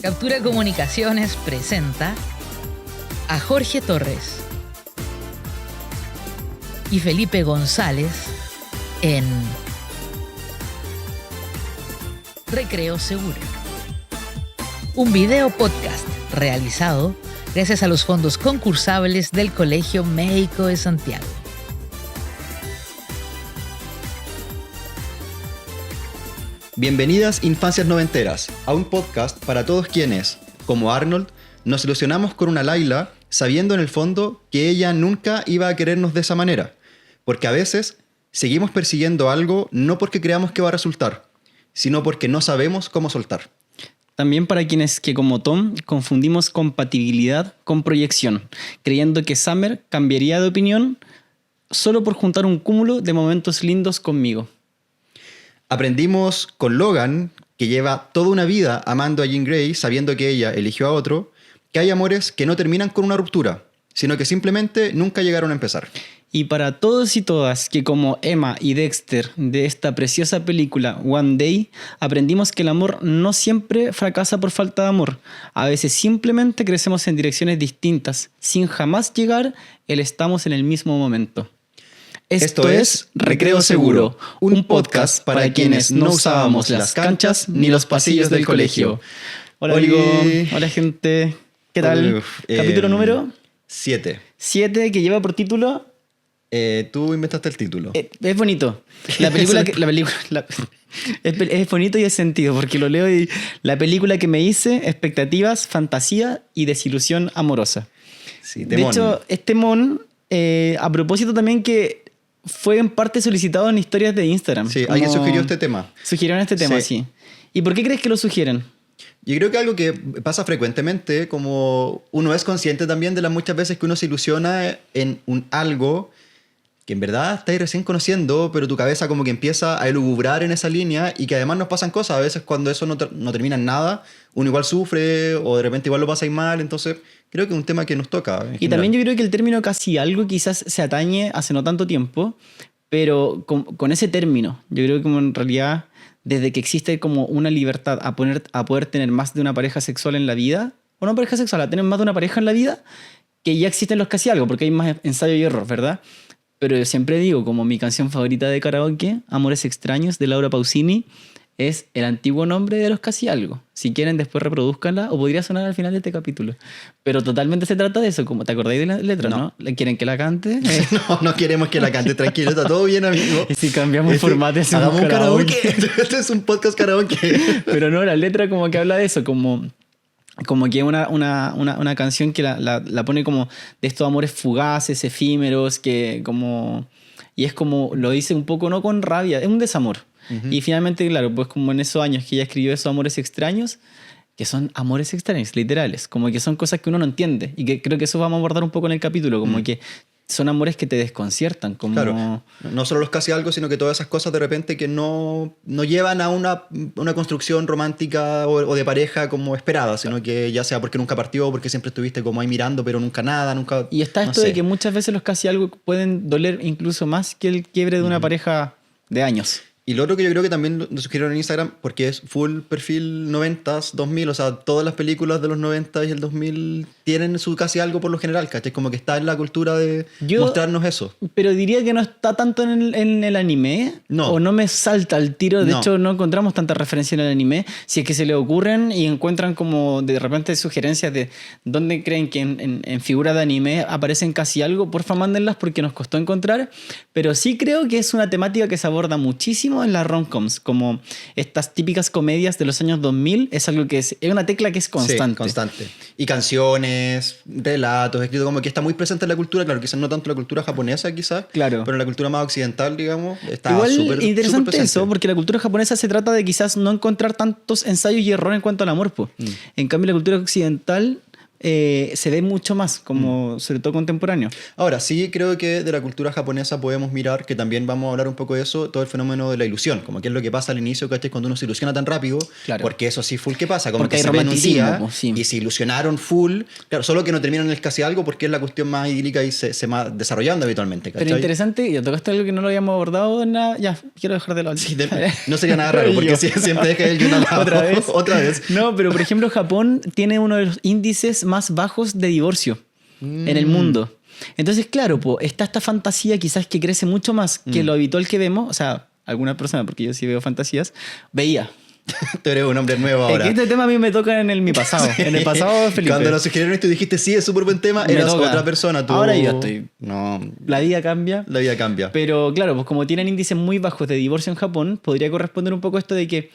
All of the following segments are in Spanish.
Captura Comunicaciones presenta a Jorge Torres y Felipe González en Recreo Seguro, un video podcast realizado gracias a los fondos concursables del Colegio Médico de Santiago. Bienvenidas Infancias Noventeras, a un podcast para todos quienes, como Arnold, nos ilusionamos con una Laila sabiendo en el fondo que ella nunca iba a querernos de esa manera, porque a veces seguimos persiguiendo algo no porque creamos que va a resultar, sino porque no sabemos cómo soltar. También para quienes que como Tom confundimos compatibilidad con proyección, creyendo que Summer cambiaría de opinión solo por juntar un cúmulo de momentos lindos conmigo. Aprendimos con Logan, que lleva toda una vida amando a Jean Grey sabiendo que ella eligió a otro, que hay amores que no terminan con una ruptura, sino que simplemente nunca llegaron a empezar. Y para todos y todas que como Emma y Dexter de esta preciosa película One Day, aprendimos que el amor no siempre fracasa por falta de amor. A veces simplemente crecemos en direcciones distintas, sin jamás llegar el estamos en el mismo momento. Esto es Recreo Seguro, un podcast para quienes no usábamos las canchas ni los pasillos del colegio. Hola amigo, hola gente, ¿qué tal? Capítulo número 7. 7, que lleva por título... Tú inventaste el título. Es bonito. La película es bonito y es sentido, porque lo leo y la película que me hice, expectativas, fantasía y desilusión amorosa. Sí, de hecho, este mon, a propósito también que fue en parte solicitado en historias de Instagram. Sí, alguien sugirió este tema. Sugirieron este tema, sí. ¿Y por qué crees que lo sugieren? Yo creo que algo que pasa frecuentemente, como uno es consciente también de las muchas veces que uno se ilusiona en un algo que en verdad estáis recién conociendo, pero tu cabeza como que empieza a elugubrar en esa línea y que además nos pasan cosas. A veces cuando eso no termina en nada, uno igual sufre o de repente igual lo pasáis mal. Entonces creo que es un tema que nos toca. Y también yo creo que el término casi algo quizás se atañe hace no tanto tiempo, pero con ese término, yo creo que como en realidad desde que existe como una libertad a poder tener más de una pareja sexual en la vida, o no pareja sexual, a tener más de una pareja en la vida, que ya existen los casi algo, porque hay más ensayo y error, ¿verdad? Pero yo siempre digo, como mi canción favorita de karaoke, Amores Extraños, de Laura Pausini, es el antiguo nombre de los casi algo. Si quieren, después reproduzcanla, o podría sonar al final de este capítulo. Pero totalmente se trata de eso, como te acordáis de la letra, ¿no? ¿Quieren que la cante? No queremos que la cante, tranquilo, está todo bien, amigo. Y si cambiamos formato, hagamos un karaoke. Este es un podcast karaoke. Pero no, la letra como que habla de eso, como que una canción que la pone como de estos amores fugaces, efímeros, que como... Y es como, lo dice un poco, no con rabia, es un desamor. Uh-huh. Y finalmente, claro, pues como en esos años que ella escribió esos amores extraños, que son amores extraños, literales, como que son cosas que uno no entiende. Y que creo que eso vamos a abordar un poco en el capítulo, como que son amores que te desconciertan. Como... Claro, no solo los casi algo, sino que todas esas cosas de repente que no llevan a una construcción romántica o de pareja como esperada, sino que ya sea porque nunca partió o porque siempre estuviste como ahí mirando, pero nunca nada, nunca... Y está esto de que muchas veces los casi algo pueden doler incluso más que el quiebre de una pareja de años. Y lo otro que yo creo que también lo sugirieron en Instagram, porque es full perfil 90s, 2000, o sea, todas las películas de los 90 y el 2000 tienen su casi algo por lo general, ¿cachai? Como que está en la cultura de mostrarnos eso. Pero diría que no está tanto en el anime, no. O no me salta al tiro, de hecho no encontramos tanta referencia en el anime, si es que se le ocurren y encuentran como de repente sugerencias de dónde creen que en figuras de anime aparecen casi algo, porfa mándenlas porque nos costó encontrar, pero sí creo que es una temática que se aborda muchísimo en las rom-coms, como estas típicas comedias de los años 2000, es algo que es una tecla que es constante. Sí, constante. Y canciones, relatos, escrito como que está muy presente en la cultura, claro, quizás no tanto la cultura japonesa quizás, claro, pero en la cultura más occidental, digamos, está igual súper interesante presente. eso, porque la cultura japonesa se trata de quizás no encontrar tantos ensayos y errores en cuanto al amor, En cambio la cultura occidental se ve mucho más, como sobre todo contemporáneo. Ahora, sí creo que de la cultura japonesa podemos mirar, que también vamos a hablar un poco de eso, todo el fenómeno de la ilusión, como que es lo que pasa al inicio, ¿cachai? Cuando uno se ilusiona tan rápido, Claro. porque eso sí full que pasa, como Porque que hay se ven un romanticismo, día pues, sí. y se ilusionaron full, claro, solo que no terminan en el casi algo porque es la cuestión más idílica y se va desarrollando habitualmente, ¿cachai? Pero interesante, ya tocaste algo que no lo habíamos abordado en nada. Ya, quiero dejar de lado. Sí, no sería nada raro, porque Yo. siempre deja el yun al lado. ¿Otra vez? Otra vez. No, pero por ejemplo, Japón tiene uno de los índices más bajos de divorcio en el mundo. Entonces, claro, está esta fantasía quizás que crece mucho más que lo habitual que vemos. O sea, algunas personas, porque yo sí veo fantasías, veía. Tú eres un hombre nuevo Es ahora. que este tema a mí me toca en mi pasado. En el pasado, Felipe. Cuando nos sugirieron esto y dijiste, sí, es súper buen tema, Me eras toca. otra persona. Tú... Ahora yo estoy... No, La vida cambia. la vida cambia. Pero claro, pues como tienen índices muy bajos de divorcio en Japón, podría corresponder un poco esto de que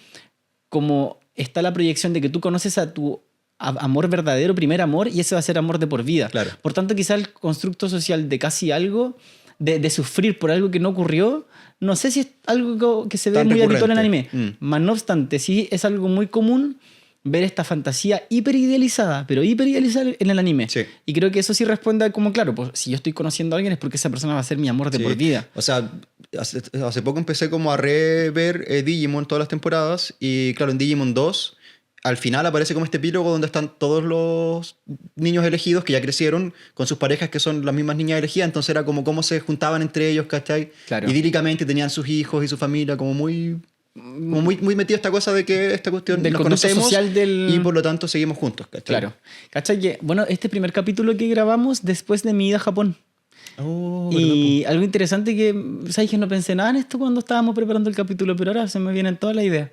como está la proyección de que tú conoces a tu amor verdadero, primer amor, y ese va a ser amor de por vida. Claro. Por tanto, quizá el constructo social de casi algo, de sufrir por algo que no ocurrió, no sé si es algo que se ve Tan muy habitual en recurrente. anime. Más no obstante, sí es algo muy común ver esta fantasía hiperidealizada, pero hiperidealizada en el anime. Sí. Y creo que eso sí responde a como, claro, pues si yo estoy conociendo a alguien es porque esa persona va a ser mi amor de Sí. por vida. O sea, hace poco empecé como a rever Digimon todas las temporadas y claro, en Digimon 2 al final aparece como este epílogo donde están todos los niños elegidos que ya crecieron con sus parejas que son las mismas niñas elegidas, entonces era como cómo se juntaban entre ellos, ¿cachai? Claro. Idílicamente tenían sus hijos y su familia como muy metido esta cosa de que esta cuestión Del nos conducto conocemos social del- y por lo tanto seguimos juntos, ¿cachai? Claro. ¿Cachai? Que, bueno, este primer capítulo que grabamos después de mi ida a Japón. Oh, Y algo interesante que, ¿sabes? Que no pensé nada en esto cuando estábamos preparando el capítulo, pero ahora se me vienen todas las ideas.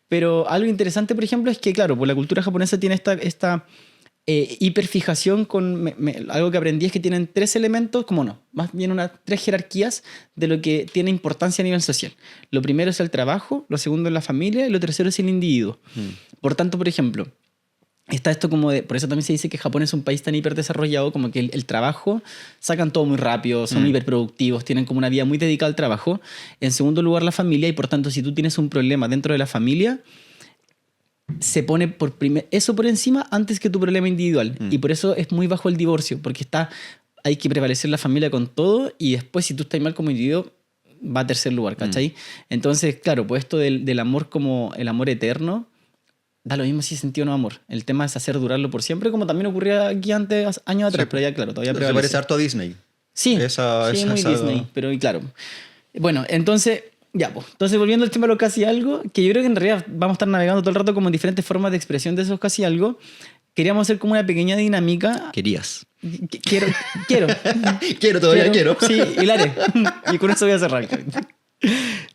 Pero algo interesante, por ejemplo, es que, claro, pues la cultura japonesa tiene esta hiperfijación con... algo que aprendí es que tienen 3 elementos, como no, más bien 3 jerarquías de lo que tiene importancia a nivel social. Lo primero es el trabajo, lo segundo es la familia y lo tercero es el individuo. Por tanto, por ejemplo, está esto como de... Por eso también se dice que Japón es un país tan hiperdesarrollado, como que el trabajo, sacan todo muy rápido, son hiperproductivos, tienen como una vida muy dedicada al trabajo. En segundo lugar, la familia, y por tanto, si tú tienes un problema dentro de la familia, se pone eso por encima antes que tu problema individual. Y por eso es muy bajo el divorcio, porque hay que prevalecer la familia con todo, y después, si tú estás mal como individuo, va a tercer lugar, ¿cachai? Entonces, claro, pues esto del amor como el amor eterno, da lo mismo si es sentido o no amor. El tema es hacer durarlo por siempre, como también ocurría aquí antes, años atrás, Sí. pero ya, claro, todavía Se prevalece. parece harto a Disney. Sí, Esa- sí, muy esa- Disney, pero y claro. Bueno, entonces, ya, pues. Entonces, volviendo al tema de lo casi algo, que yo creo que en realidad vamos a estar navegando todo el rato como en diferentes formas de expresión de esos casi algo, queríamos hacer como una pequeña dinámica. Querías. Quiero. Todavía quiero. Sí, y la haré. Y con eso voy a cerrar.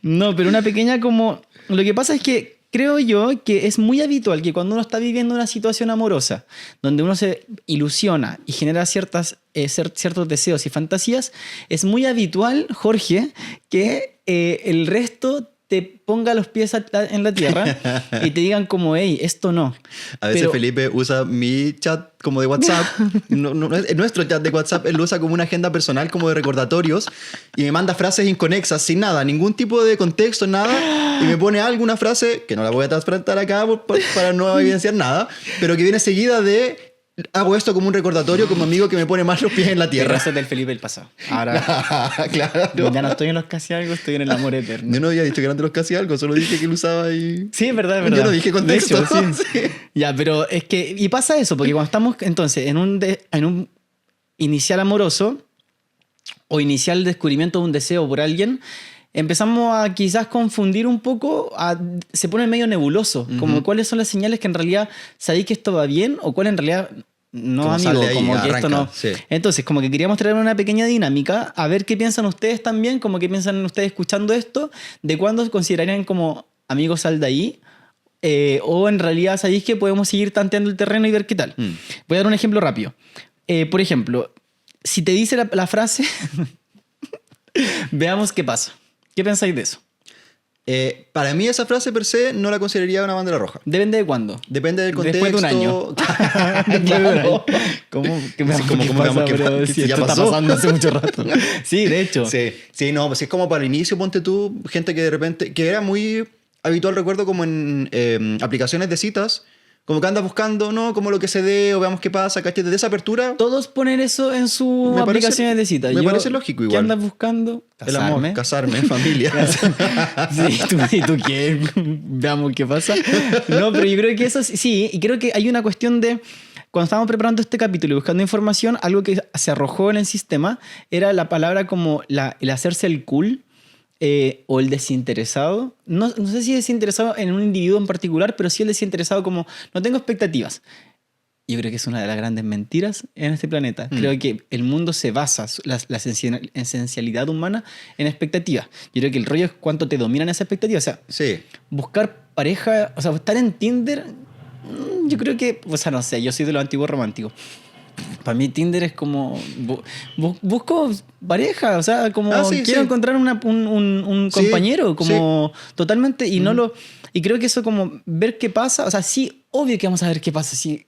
No, pero una pequeña como... Lo que pasa es que creo yo que es muy habitual que cuando uno está viviendo una situación amorosa, donde uno se ilusiona y genera ciertos deseos y fantasías, es muy habitual, Jorge, que el resto te ponga los pies en la tierra y te digan como, hey, esto no. A veces Pero- Felipe usa mi chat como de WhatsApp, nuestro chat de WhatsApp, él lo usa como una agenda personal, como de recordatorios, y me manda frases inconexas, sin nada, ningún tipo de contexto, nada, y me pone alguna frase, que no la voy a transparentar acá para no evidenciar nada, pero que viene seguida de, hago esto como un recordatorio, como amigo que me pone más los pies en la Pero tierra. eso es del Felipe del pasado. Ahora Claro. ya no estoy en los casi algo, estoy en el amor eterno. Yo no había dicho que eran de los casi algo, solo dije que lo usaba y... Sí, es verdad, es verdad. Yo no dije contexto. De hecho, sí. Sí. Ya, pero es que... Y pasa eso, porque cuando estamos entonces en un inicial amoroso o inicial descubrimiento de un deseo por alguien, empezamos a quizás confundir un poco, se pone medio nebuloso, como cuáles son las señales que en realidad sabéis que esto va bien o cuál en realidad no, Como amigo, sale ahí, como que arranca, esto no. sí. Entonces, como que queríamos traer una pequeña dinámica, a ver qué piensan ustedes también, como qué piensan ustedes escuchando esto, de cuándo considerarían como amigos sal de ahí, o en realidad sabéis que podemos seguir tanteando el terreno y ver qué tal. Voy a dar un ejemplo rápido. Por ejemplo, si te dice la frase, veamos qué pasa. ¿Qué pensáis de eso? Para mí esa frase per se no la consideraría una bandera roja. Depende de cuándo. Depende del contexto. Después de un año. Claro. Después de un año. ¿Cómo? Que Sí, como qué veamos pasa, qué pero pa- si si ya esto está pasó. pasando hace mucho rato. Sí, de hecho. Sí, no, pues es como para el inicio, ponte tú, gente que de repente, que era muy habitual, recuerdo como en aplicaciones de citas, Como que andas buscando, ¿no? Como lo que se dé o veamos qué pasa, ¿cachai? Desde esa apertura, Todos ponen eso en sus Me parece- aplicaciones de cita. me parece lógico ¿Qué igual. andas buscando? el amor, casarme, familia. Sí, ¿tú qué? Veamos qué pasa. No, pero yo creo que eso sí, y creo que hay una cuestión de... Cuando estábamos preparando este capítulo y buscando información, algo que se arrojó en el sistema era la palabra como el hacerse el cool o el desinteresado. No sé si desinteresado en un individuo en particular, pero sí el desinteresado como no tengo expectativas. Yo creo que es una de las grandes mentiras en este planeta. Creo que el mundo se basa, la esencialidad humana, en expectativas. Yo creo que el rollo es cuánto te dominan esas expectativas. O sea, Sí. buscar pareja, o sea, estar en Tinder, yo creo que, o sea, no sé, yo soy de los antiguos románticos. Para mí Tinder es como, busco pareja, o sea, como Sí, quiero sí. encontrar un Sí, compañero, como totalmente, y no lo, y creo que eso como ver qué pasa, o sea, sí, obvio que vamos a ver qué pasa, sí,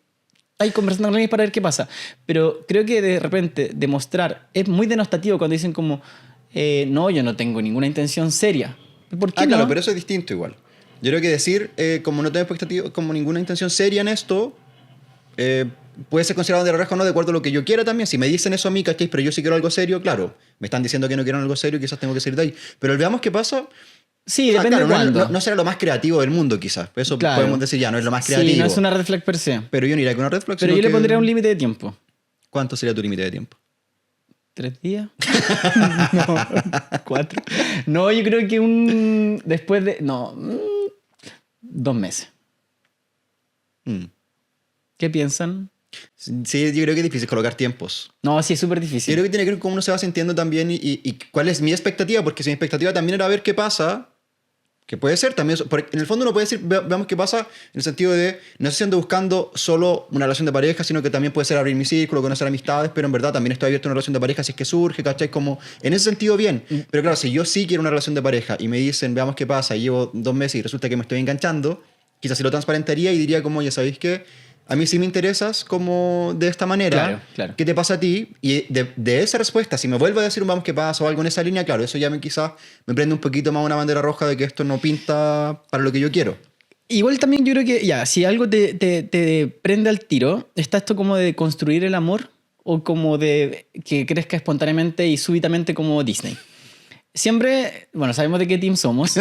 hay conversando con alguien para ver qué pasa, pero creo que de repente demostrar, es muy denostativo cuando dicen como, no, yo no tengo ninguna intención seria. ¿Por qué Claro, no? pero eso es distinto igual. Yo creo que decir, como no tengo expectativa, como ninguna intención seria en esto, puede ser considerado de la reja o no, de acuerdo a lo que yo quiera también. Si me dicen eso a mí, ¿cachai? Pero yo sí quiero algo serio, claro. Me están diciendo que no quieren algo serio, quizás tengo que salir de ahí. Pero veamos qué pasa. Sí, depende Claro, de cuándo. no será lo más creativo del mundo, quizás. Eso Claro. podemos decir ya, no es lo más creativo. Sí, no es una red flag per se. Pero yo no iría con una red flag, Pero sino yo le que- pondría un límite de tiempo. ¿Cuánto sería tu límite de tiempo? 3 días. No, 4. No, yo creo que después de... No, 2 meses. Mm. ¿Qué piensan? Sí, yo creo que es difícil colocar tiempos. No, sí, es súper Yo difícil. creo que tiene que ver con cómo uno se va sintiendo también y cuál es mi expectativa, porque si mi expectativa también era ver qué pasa, que puede ser también, porque en el fondo uno puede decir, veamos qué pasa, en el sentido de, no estoy siendo buscando solo una relación de pareja, sino que también puede ser abrir mi círculo, conocer amistades, pero en verdad también estoy abierto a una relación de pareja si es que surge, ¿cachai? Como, en ese sentido bien. Pero claro, si yo sí quiero una relación de pareja y me dicen, veamos qué pasa, y llevo 2 meses y resulta que me estoy enganchando, quizás sí lo transparentaría y diría como, ya sabéis que a mí sí me interesas como de esta manera. Claro, claro. ¿Qué te pasa a ti? Y de esa respuesta, si me vuelve a decir un vamos qué pasa o algo en esa línea, claro, eso ya quizás me prende un poquito más una bandera roja de que esto no pinta para lo que yo quiero. Igual también yo creo que, ya, si algo te prende al tiro, está esto como de construir el amor o como de que crezca espontáneamente y súbitamente como Disney. Siempre, bueno, sabemos de qué team somos.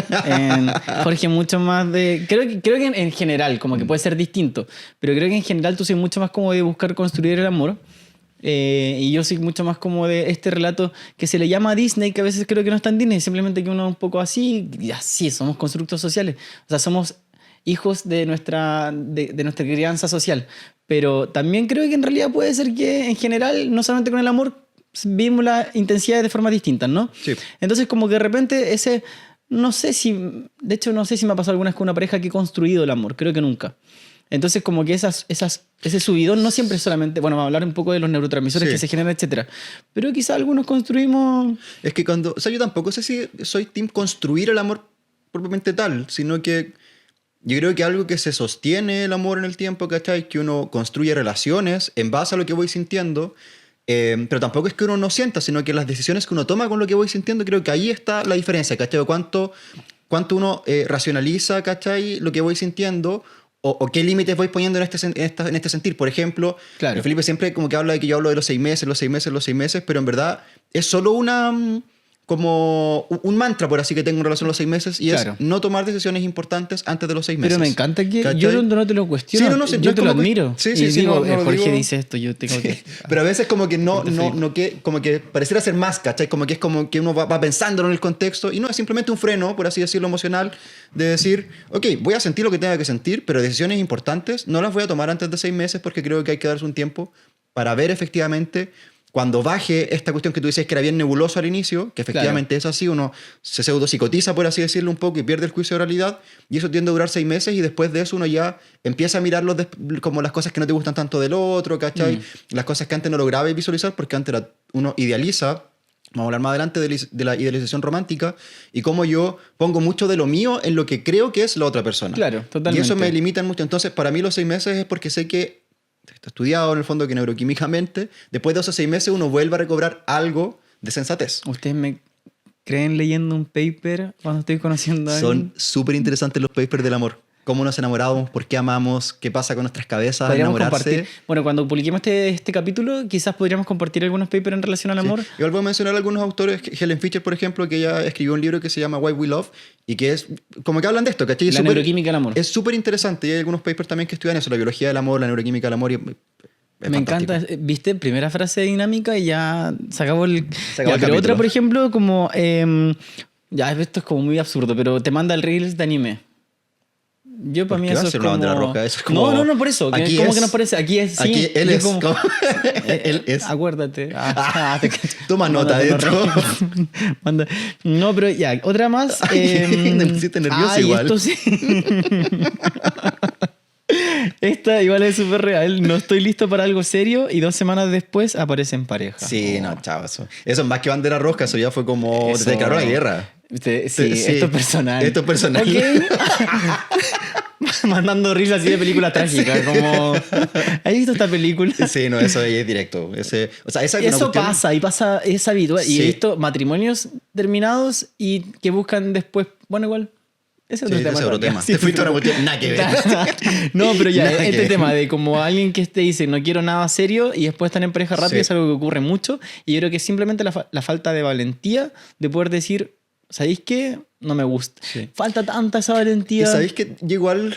Jorge, mucho más de... Creo que en general, como que puede ser distinto, pero creo que en general tú soy mucho más como de buscar construir el amor. Y yo soy mucho más como de este relato que se le llama Disney, que a veces creo que no está en Disney, simplemente que uno es un poco así, y así, somos constructos sociales. O sea, somos hijos de nuestra crianza social. Pero también creo que en realidad puede ser que en general, no solamente con el amor, vimos las intensidades de formas distintas, ¿no? Sí. Entonces como que de repente no sé si me ha pasado alguna vez con una pareja que he construido el amor, creo que nunca. Entonces como que ese subidón no siempre es solamente, bueno, vamos a hablar un poco de los neurotransmisores Sí. que se generan, etcétera. Pero quizá algunos construimos... Es que o sea, yo tampoco sé si soy team construir el amor propiamente tal, sino que yo creo que algo que se sostiene el amor en el tiempo, ¿cachai? Que uno construye relaciones en base a lo que voy sintiendo, pero tampoco es que uno no sienta, sino que las decisiones que uno toma con lo que voy sintiendo, creo que ahí está la diferencia, ¿cachai? O cuánto uno racionaliza, ¿cachai? Lo que voy sintiendo, o qué límites voy poniendo en este sentir. Por ejemplo, Claro. Felipe siempre como que habla de que yo hablo de los 6 meses, pero en verdad es solo como un mantra, por así que tengo en relación a los 6 meses, y Claro. es no tomar decisiones importantes antes de los 6 meses. Pero me encanta que ¿cachai? yo no te lo cuestiono, Sí, no, sí, no yo es te lo como que- admiro. sí, y sí, digo, no lo Jorge digo. dice esto, yo tengo que... Pero a veces como que What the freak. como que pareciera ser más, ¿cachai? Como que es como que uno va pensando en el contexto y no, es simplemente un freno, por así decirlo, emocional, de decir, ok, voy a sentir lo que tenga que sentir, pero decisiones importantes no las voy a tomar antes de 6 meses porque creo que hay que darse un tiempo para ver efectivamente cuando baje esta cuestión que tú dices que era bien nebuloso al inicio, que efectivamente es así, uno se pseudopsicotiza, por así decirlo, un poco y pierde el juicio de realidad, y eso tiende a durar 6 meses y después de eso uno ya empieza a mirar como las cosas que no te gustan tanto del otro, ¿cachai? Las cosas que antes no lograba visualizar porque antes uno idealiza. Vamos a hablar más adelante de la idealización romántica y cómo yo pongo mucho de lo mío en lo que creo que es la otra persona. Claro, totalmente. Y eso me limita mucho. Entonces, para mí los 6 meses es porque sé que está estudiado en el fondo que neuroquímicamente, después de esos 6 meses uno vuelve a recobrar algo de sensatez. ¿Ustedes me creen leyendo un paper cuando estoy conociendo a alguien? Son súper interesantes los papers del amor. cómo nos enamoramos, por qué amamos, qué pasa con nuestras cabezas al Podríamos enamorarse. compartir. Bueno, cuando publiquemos este capítulo, quizás podríamos compartir algunos papers en relación al Sí. amor. Igual voy a mencionar algunos autores, Helen Fisher, por ejemplo, que ella escribió un libro que se llama Why We Love y que es como que hablan de esto, ¿cachai? Es La súper- neuroquímica del amor. Es súper interesante y hay algunos papers también que estudian eso, la biología del amor, la neuroquímica del amor. Y es Me fantástico. encanta, viste, primera frase de dinámica y ya se acabó el... Se acabó el pero capítulo. otra, por ejemplo, como... ya, esto es como muy absurdo, pero te manda el Reels de anime. Yo para ¿Por mí qué va eso a es ser como... una bandera roja? Eso es como- No, por eso. Aquí ¿Cómo es- que nos parece? Aquí es, sí. Aquí él y es. como- como- él es. Acuérdate. Te cacho. Toma nota de Mándate unos esto. reels. Manda. No, pero ya, otra más. Me pusiste nervioso igual. Esto sí. Esta igual es súper real. No estoy listo para algo serio y 2 semanas después aparece en pareja. Sí, no, chavo, eso es más que bandera roja, eso ya fue como Eso- te declaró la guerra. Sí, Sí. esto es personal. Esto es personal. Ok. Mandando risas así de película trágica, como... ¿Has visto esta película? Sí, no, eso ahí es directo. O sea, esa es una Eso cuestión- pasa, y pasa, es habitual. Y Sí. he visto matrimonios terminados y que buscan después... Bueno, igual... Ese es Sí, otro tema. ese es otro en realidad. tema. Sí, Te fuiste a otro una cuestión, nada que ver. No, pero ya, Nada que este ver. tema de como alguien que te dice no quiero nada serio y después están en pareja rápido Sí. es algo que ocurre mucho. Y yo creo que es simplemente la falta de valentía de poder decir, ¿sabéis qué? No me gusta. Sí. Falta tanta esa Y valentía. sabéis que yo igual,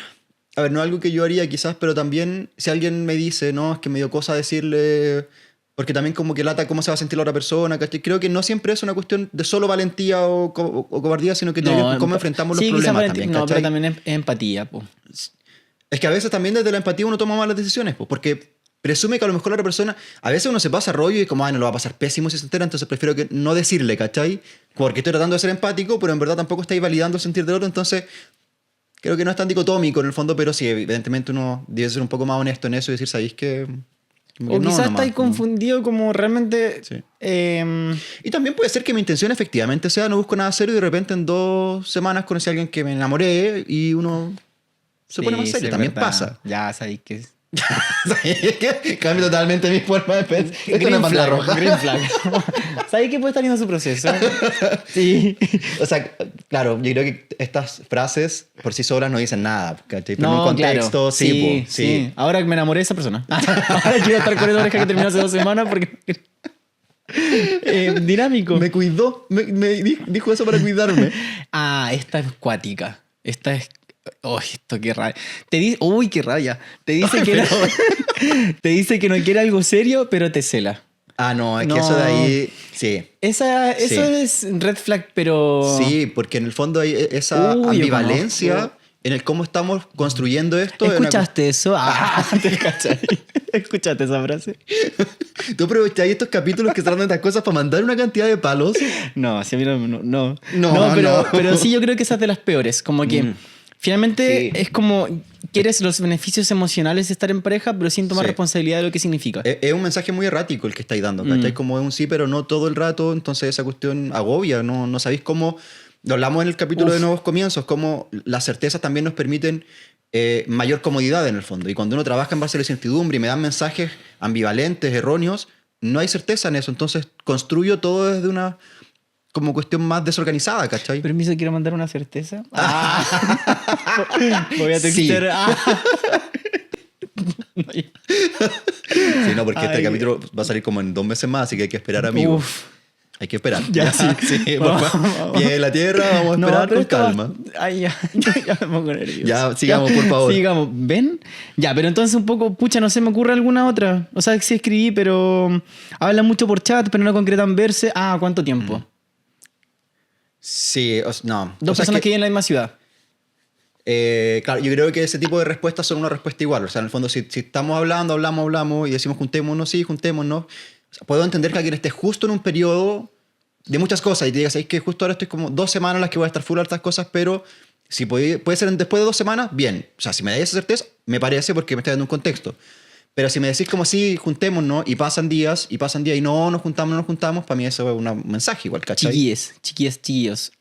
a ver, no es algo que yo haría quizás, pero también si alguien me dice, no, es que me dio cosa decirle, porque también como que lata cómo se va a sentir la otra persona, ¿cachai? Creo que no siempre es una cuestión de solo valentía o cobardía, sino que tiene que ver con cómo enfrentamos los sí, quizás problemas valentía- también, No, pero ¿cachai? también es empatía, po. Es que a veces también desde la empatía uno toma malas decisiones, pues, porque presume que a lo mejor la otra persona, a veces uno se pasa rollo y como, ay, no lo va a pasar pésimo si se entera, entonces prefiero que no decirle, ¿cachai? Porque estoy tratando de ser empático, pero en verdad tampoco estáis validando el sentir del otro, entonces creo que no es tan dicotómico en el fondo, pero sí, evidentemente uno debe ser un poco más honesto en eso y decir, ¿sabéis que O quizás estáis no. confundido como realmente... Sí. em, Y también puede ser que mi intención efectivamente sea no busco nada serio y de repente en 2 semanas conocí a alguien que me enamoré y uno se pone sí, más sí, serio. es También verdad. pasa. Ya sabéis que es... Cambio totalmente mi forma de pensar. Esto no es Green bandera flag, roja. green flag. ¿Sabéis que puede estar viendo su proceso? Sí. O sea, claro, yo creo que estas frases por sí solas no dicen nada, ¿cachai? Pero en un contexto, claro. sí, po, sí. Ahora me enamoré de esa persona. Ahora quiero estar con esa pareja que terminó hace 2 semanas porque... dinámico. Me cuidó, dijo eso para cuidarme. Esta es cuática. Esta es... Oh, esto qué rabia. Te dice... Uy, qué rabia. Te dice que te dice que no quiere algo serio, pero te cela. Ah, no, es que No. eso de ahí, sí. Eso Sí. es red flag, pero... Sí, porque en el fondo hay esa Uy, yo ambivalencia conozco. en el cómo estamos construyendo esto. en una- ¿Escuchaste eso? Te cachai. ¿Escuchaste esa frase? Tú aprovecháis estos capítulos que tratan de estas cosas para mandar una cantidad de palos. No, si a mí no. No, pero, no. pero sí, yo creo que esa es de las peores. Como que finalmente Sí. es como quieres los beneficios emocionales de estar en pareja, pero sin tomar Sí. responsabilidad de lo que significa. Es un mensaje muy errático el que estáis dando, ¿cachai? Como es un sí, pero no todo el rato, entonces esa cuestión agobia, no sabéis cómo... Lo hablamos en el capítulo de Nuevos Comienzos, cómo las certezas también nos permiten mayor comodidad en el fondo. Y cuando uno trabaja en base a la incertidumbre y me dan mensajes ambivalentes, erróneos, no hay certeza en eso. Entonces construyo todo desde una como cuestión más desorganizada, ¿cachai? Permiso, quiero mandar una certeza. Voy a Sí. textear. Sí, no, porque este Ay. capítulo va a salir como en 2 meses más, así que hay que esperar, amigo. Uf. Hay que esperar. Ya, sí. por favor. Pie en la tierra, vamos a esperar con calma. Ay, ya me pongo nervioso. Ya, sigamos, por favor. Sigamos. ¿Ven? Ya, pero entonces un poco, pucha, no se me ocurre alguna otra. O sea, sí escribí, pero hablan mucho por chat, pero no concretan verse. ¿Cuánto tiempo? Sí, no. 2 O sea, personas que viven en la misma ciudad. Claro, yo creo que ese tipo de respuestas son una respuesta igual. O sea, en el fondo, si estamos hablamos y decimos juntémonos, sí, juntémonos. O sea, puedo entender que alguien esté justo en un periodo de muchas cosas y te digas, ¿sabes que justo ahora estoy como 2 semanas en las que voy a estar full a estas cosas, pero si puede ser después de 2 semanas, bien. O sea, si me dais esa certeza, me parece porque me está dando un contexto. Pero si me decís como sí, juntémonos y pasan días y no nos juntamos, para mí eso es un mensaje igual, ¿cachai? Chiquillos.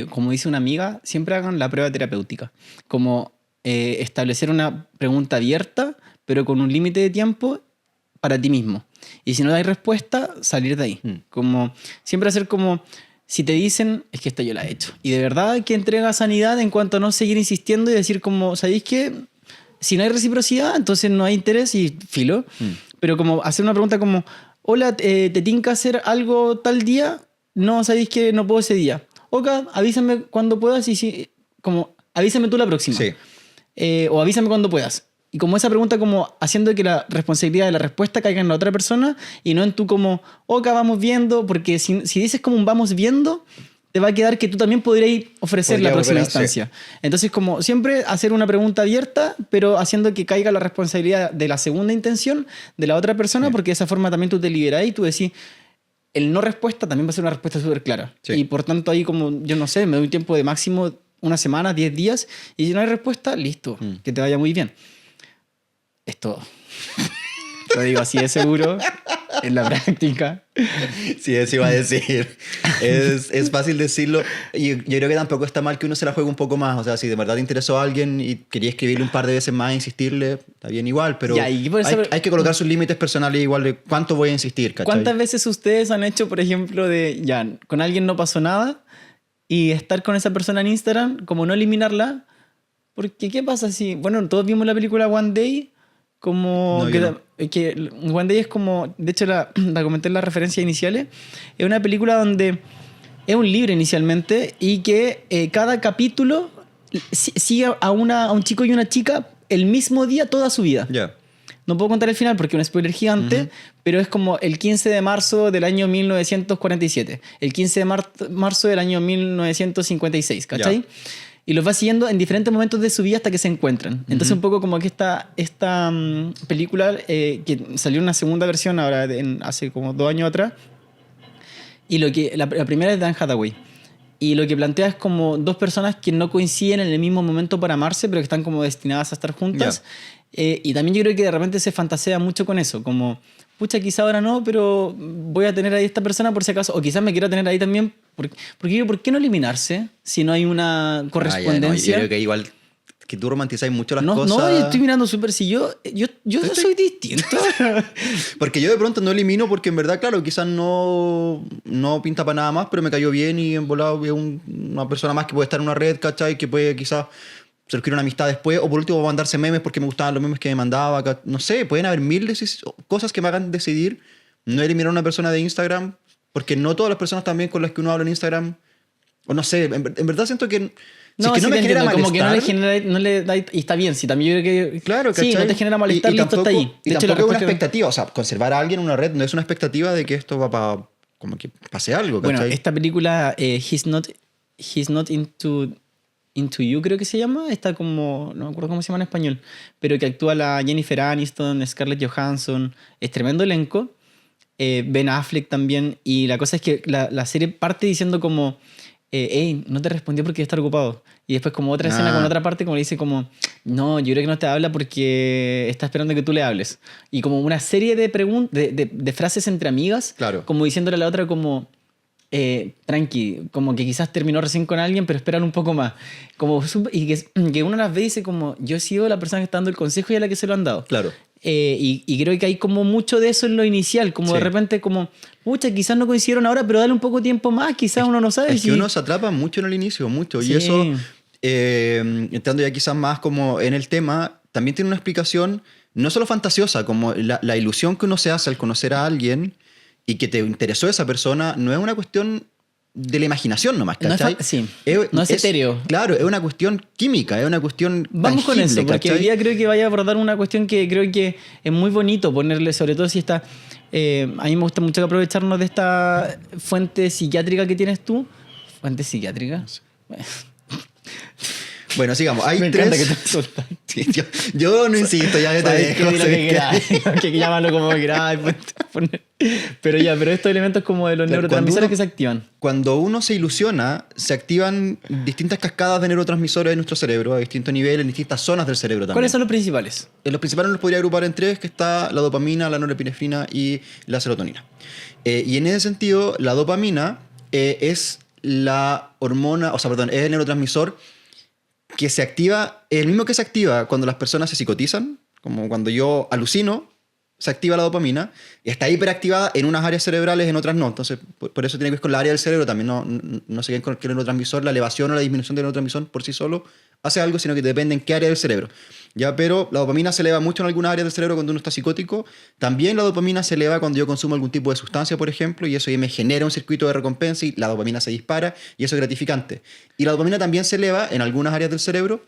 Como dice una amiga, siempre hagan la prueba terapéutica. Como establecer una pregunta abierta, pero con un límite de tiempo para ti mismo. Y si no hay respuesta, salir de ahí. Como siempre hacer como si te dicen, es que esta yo la he hecho. Y de verdad que entrega sanidad en cuanto a no seguir insistiendo y decir como, ¿sabéis qué? Si no hay reciprocidad, entonces no hay interés y filo. Pero como hacer una pregunta como, hola, ¿te tinca hacer algo tal día? No, ¿sabéis que no puedo ese día? Oka, avísame cuando puedas y si, como, avísame tú la próxima. Sí. O avísame cuando puedas. Y como esa pregunta como haciendo que la responsabilidad de la respuesta caiga en la otra persona y no en tú como, Oka, vamos viendo, porque si dices como un vamos viendo, te va a quedar que tú también podrías ofrecer la próxima instancia. Sí. Entonces como siempre hacer una pregunta abierta, pero haciendo que caiga la responsabilidad de la segunda intención de la otra persona, porque de esa forma también tú te liberás y tú decís, el no respuesta también va a ser una respuesta súper clara. Sí. Y por tanto ahí como, yo no sé, me doy un tiempo de máximo una semana, 10 días, y si no hay respuesta, listo, que te vaya muy bien. Es todo. Lo digo así de seguro, en la práctica. Sí, eso iba a decir. Es fácil decirlo. Y yo creo que tampoco está mal que uno se la juegue un poco más. O sea, si de verdad te interesó a alguien y quería escribirle un par de veces más, insistirle, está bien igual. Pero ya, hay que colocar sus límites personales igual de cuánto voy a insistir, ¿cachai? ¿Cuántas veces ustedes han hecho, por ejemplo, de ya, con alguien no pasó nada y estar con esa persona en Instagram, como no eliminarla? Porque ¿qué pasa si... Bueno, todos vimos la película One Day... Como no, que One Day es como, de hecho la comenté en las referencias iniciales, es una película donde es un libro inicialmente y que cada capítulo sigue a un chico y una chica el mismo día toda su vida. Yeah. No puedo contar el final porque es un spoiler gigante, pero es como el 15 de marzo del año 1947, el 15 de marzo del año 1956, ¿cachai? Yeah. Y los va siguiendo en diferentes momentos de su vida hasta que se encuentran. Entonces un poco como que esta película que salió una segunda versión ahora hace como 2 años atrás. Y la primera es Dan Hathaway. Y lo que plantea es como 2 personas que no coinciden en el mismo momento para amarse, pero que están como destinadas a estar juntas. Yeah. Y también yo creo que de repente se fantasea mucho con eso. Como, pucha, quizá ahora no, pero voy a tener ahí a esta persona por si acaso. O quizás me quiera tener ahí también. Porque ¿por qué no eliminarse si no hay una correspondencia? Yo creo que igual que tú romantizas mucho las cosas. No, yo estoy mirando súper. Si yo soy distinto. Porque yo de pronto no elimino porque en verdad, claro, quizás no pinta para nada más, pero me cayó bien y en volado es una persona más que puede estar en una red, ¿cachai? Que puede quizás surgir una amistad después, o por último mandarse memes porque me gustaban los memes que me mandaba. No sé, pueden haber mil cosas que me hagan decidir no eliminar a una persona de Instagram. Porque no todas las personas también con las que uno habla en Instagram, o no sé, en verdad siento que no, si sí no me genera malestar, como que no le da, y está bien, sí, también yo creo que claro, ¿cachai? sí, no te genera malestar, y listo, tampoco, está ahí. Y de tampoco hecho, es una expectativa, o sea, conservar a alguien en una red no es una expectativa de que esto va para como que pase algo, ¿cachai? Bueno, esta película He's Not into You, creo que se llama, está como, no me acuerdo cómo se llama en español, pero que actúa la Jennifer Aniston, Scarlett Johansson, es tremendo elenco. Ben Affleck también, y la cosa es que la serie parte diciendo como hey, no te respondió porque está ocupado, y después como otra escena con otra parte como le dice como no, yo creo que no te habla porque está esperando que tú le hables, y como una serie de de frases entre amigas, claro, como diciéndole a la otra como tranqui, como que quizás terminó recién con alguien pero esperan un poco más, como y que uno las ve y dice como yo he sido la persona que está dando el consejo y a la que se lo han dado, claro. Y creo que hay como mucho de eso en lo inicial, como sí. De repente como, pucha, quizás no coincidieron ahora, pero dale un poco tiempo más, quizás uno no sabe. Es que uno se atrapa mucho en el inicio, mucho. Sí. Y eso, entrando ya quizás más como en el tema, también tiene una explicación no solo fantasiosa, como la ilusión que uno se hace al conocer a alguien y que te interesó esa persona, no es una cuestión de la imaginación nomás, ¿cachai? No es etéreo. Claro, es una cuestión química, es una cuestión vamos tangible, con eso, porque ¿cachai? Hoy día creo que vaya a abordar una cuestión que creo que es muy bonito ponerle, sobre todo si está... a mí me gusta mucho aprovecharnos de esta fuente psiquiátrica que tienes tú. ¿Fuente psiquiátrica? Sí. Bueno, sigamos. Hay me 3... encanta que te soltas. Sí, yo no insisto, ya te dejo. Que llámalo como quieras. Pero estos elementos como de los neurotransmisores que se activan. Cuando uno se ilusiona, se activan distintas cascadas de neurotransmisores en nuestro cerebro, a distintos niveles, en distintas zonas del cerebro también. ¿Cuáles son los principales? Los principales los podría agrupar en 3, que está la dopamina, la norepinefrina y la serotonina. Y en ese sentido, la dopamina es la hormona, es el neurotransmisor que se activa, el mismo que se activa cuando las personas se psicotizan, como cuando yo alucino, se activa la dopamina, y está hiperactivada en unas áreas cerebrales, en otras no. Entonces, por eso tiene que ver con la área del cerebro también. No se queden con el neurotransmisor, la elevación o la disminución del neurotransmisor por sí solo hace algo, sino que depende en qué área del cerebro. ¿Ya? Pero la dopamina se eleva mucho en algunas áreas del cerebro cuando uno está psicótico. También la dopamina se eleva cuando yo consumo algún tipo de sustancia, por ejemplo, y eso ya me genera un circuito de recompensa y la dopamina se dispara y eso es gratificante. Y la dopamina también se eleva en algunas áreas del cerebro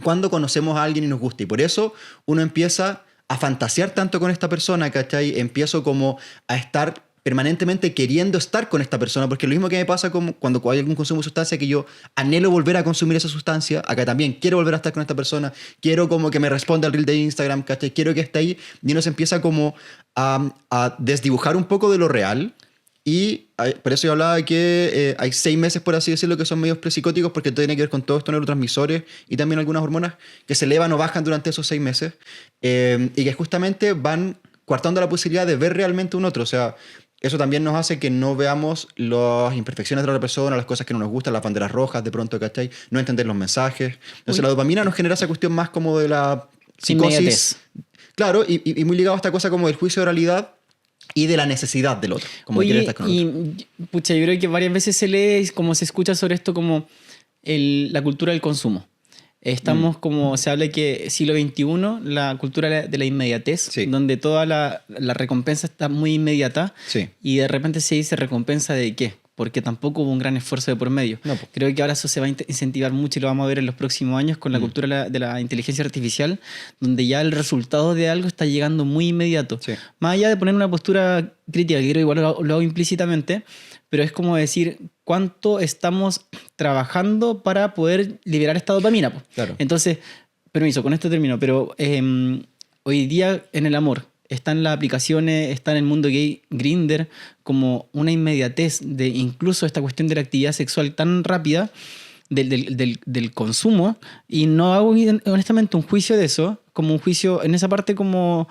cuando conocemos a alguien y nos gusta. Y por eso uno empieza a fantasear tanto con esta persona, ¿cachai? Empiezo como a estar permanentemente queriendo estar con esta persona, porque lo mismo que me pasa como cuando hay algún consumo de sustancia que yo anhelo volver a consumir esa sustancia, acá también quiero volver a estar con esta persona, quiero como que me responda al reel de Instagram, ¿cachai? Quiero que esté ahí, y uno se empieza como a desdibujar un poco de lo real. Y por eso yo hablaba de que hay 6 meses, por así decirlo, que son medios prepsicóticos, porque tiene que ver con todos estos neurotransmisores y también algunas hormonas que se elevan o bajan durante esos 6 meses, y que justamente van coartando la posibilidad de ver realmente un otro. O sea, eso también nos hace que no veamos las imperfecciones de la otra persona, las cosas que no nos gustan, las banderas rojas de pronto, ¿cachai? No entender los mensajes. Entonces la dopamina nos genera esa cuestión más como de la psicosis. Inmediatez. Claro, y muy ligado a esta cosa como del juicio de realidad y de la necesidad del otro, como Oye, quiere estar con el otro. y pucha, yo creo que varias veces se lee, como se escucha sobre esto, como la cultura del consumo. Estamos como, se habla que siglo XXI, la cultura de la inmediatez, Sí. donde toda la recompensa está muy inmediata, Sí. y de repente se dice recompensa de qué, porque tampoco hubo un gran esfuerzo de por medio. No, po. Creo que ahora eso se va a incentivar mucho y lo vamos a ver en los próximos años con la cultura de la inteligencia artificial, donde ya el resultado de algo está llegando muy inmediato. Sí. Más allá de poner una postura crítica, que creo igual lo hago implícitamente, pero es como decir cuánto estamos trabajando para poder liberar esta dopamina. Po. Claro. Entonces, permiso, con esto termino, pero hoy día en el amor están las aplicaciones, está en el mundo gay Grindr, como una inmediatez de incluso esta cuestión de la actividad sexual tan rápida del consumo, y no hago honestamente un juicio de eso, como un juicio en esa parte como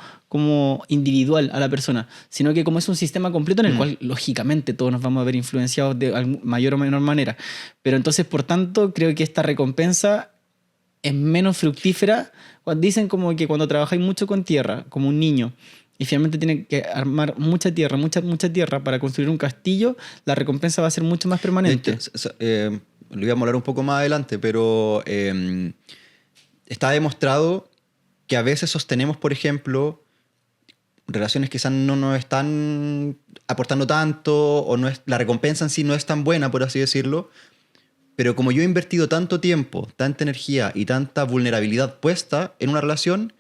individual a la persona, sino que como es un sistema completo en el cual lógicamente todos nos vamos a ver influenciados de mayor o menor manera, pero entonces por tanto creo que esta recompensa es menos fructífera. Dicen como que cuando trabajáis mucho con tierra, como un niño, y finalmente tienen que armar mucha tierra para construir un castillo, la recompensa va a ser mucho más permanente. Lo íbamos a hablar un poco más adelante, pero está demostrado que a veces sostenemos, por ejemplo, relaciones que quizás no nos están aportando tanto, o no es, la recompensa en sí no es tan buena, por así decirlo, pero como yo he invertido tanto tiempo, tanta energía y tanta vulnerabilidad puesta en una relación,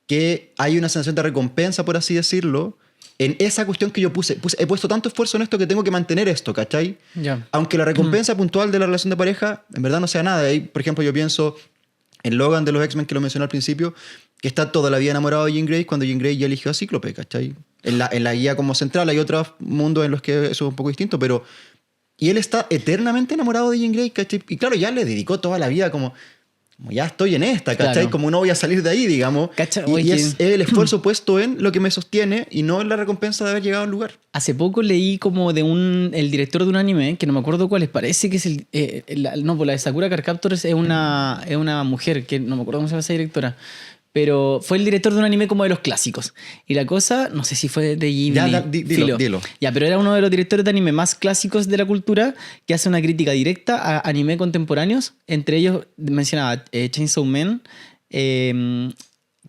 que hay una sensación de recompensa, por así decirlo, en esa cuestión que yo he puesto tanto esfuerzo en esto que tengo que mantener esto, ¿cachai? Ya. Aunque la recompensa puntual de la relación de pareja en verdad no sea nada. Ahí, por ejemplo, yo pienso en Logan de los X-Men, que lo mencioné al principio, que está toda la vida enamorado de Jean Grey cuando Jean Grey ya eligió a Cíclope, ¿cachai? En la guía como central hay otros mundos en los que eso es un poco distinto, pero... Y él está eternamente enamorado de Jean Grey, ¿cachai? Y claro, ya le dedicó toda la vida como ya estoy en esta, ¿cachai? Claro. Como no voy a salir de ahí, digamos. Cacha, Y oye, es el esfuerzo puesto en lo que me sostiene y no en la recompensa de haber llegado al lugar. Hace poco leí como de el director de un anime, que no me acuerdo cuál es, parece que es la de Sakura Card Captors es una mujer, que no me acuerdo cómo se llama esa directora, pero fue el director de un anime como de los clásicos. Y la cosa, no sé si fue de Ghibli. Ya, dilo. Ya, pero era uno de los directores de anime más clásicos de la cultura, que hace una crítica directa a anime contemporáneos. Entre ellos mencionaba Chainsaw Man,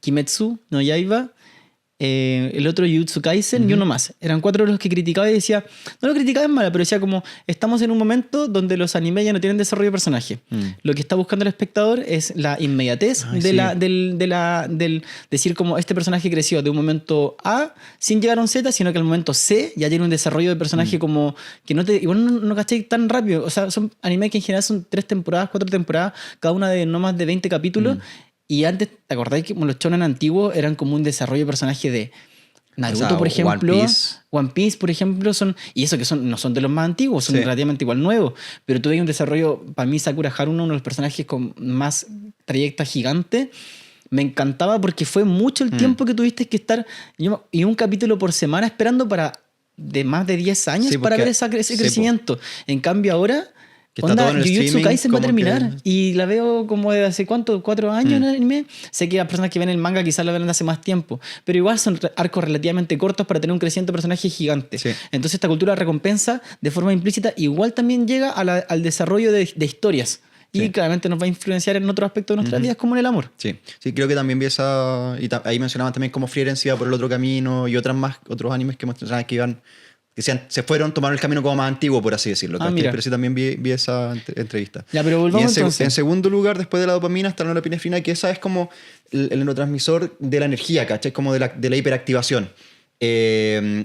Kimetsu no Yaiba, el otro Jujutsu Kaisen y uno más. Eran 4 los que criticaba y decía, no lo criticaba en mala, pero decía como, estamos en un momento donde los animes ya no tienen desarrollo de personaje. Lo que está buscando el espectador es la inmediatez del decir como este personaje creció de un momento A sin llegar a un Z, sino que al momento C ya tiene un desarrollo de personaje como que igual no caché tan rápido. O sea, son animes que en general son 3 temporadas, 4 temporadas, cada una de no más de 20 capítulos. Y antes, ¿te acordáis que los shonen antiguos eran como un desarrollo de personaje de Naruto, o sea, por ejemplo? One Piece, por ejemplo, y eso que no son de los más antiguos, son relativamente igual nuevos. Pero tuve un desarrollo, para mí Sakura Haruno, uno de los personajes con más trayecta gigante. Me encantaba porque fue mucho el tiempo que tuviste que estar, y un capítulo por semana esperando de más de 10 años para ver ese crecimiento. En cambio ahora... Que está todo en el Jujutsu streaming, Kaisen va a como terminar que- y la veo como de hace ¿cuánto? 4 años en el anime. Sé que las personas que ven el manga quizás la ven de hace más tiempo, pero igual son arcos relativamente cortos para tener un crecimiento de personaje gigante. Sí. Entonces esta cultura de recompensa de forma implícita igual también llega al desarrollo de historias y Sí. claramente nos va a influenciar en otros aspectos de nuestras vidas como en el amor. Sí, sí, creo que también vi esa. Y ahí mencionaban también cómo Frieren iba por el otro camino y otros animes que mostraban que iban. Que se fueron, tomaron el camino como más antiguo, por así decirlo. ¿cachai? Mira. Pero sí también vi esa entrevista. Ya, pero Y volvamos en entonces. segundo lugar, después de la dopamina, está la norepinefrina, que esa es como el neurotransmisor de la energía, ¿cachai? Como de la hiperactivación.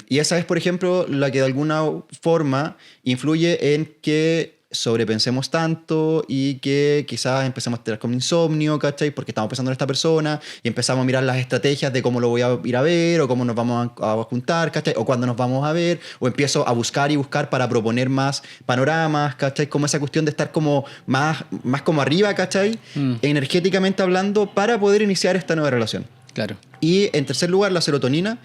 Y esa es, por ejemplo, la que de alguna forma influye en que sobrepensemos tanto y que quizás empecemos a tener como insomnio, ¿cachai? Porque estamos pensando en esta persona y empezamos a mirar las estrategias de cómo lo voy a ir a ver o cómo nos vamos a juntar, ¿cachai? O cuándo nos vamos a ver, o empiezo a buscar y buscar para proponer más panoramas, ¿cachai? Como esa cuestión de estar como más como arriba, ¿cachai? Energéticamente hablando, para poder iniciar esta nueva relación. Claro. Y en tercer lugar, la serotonina,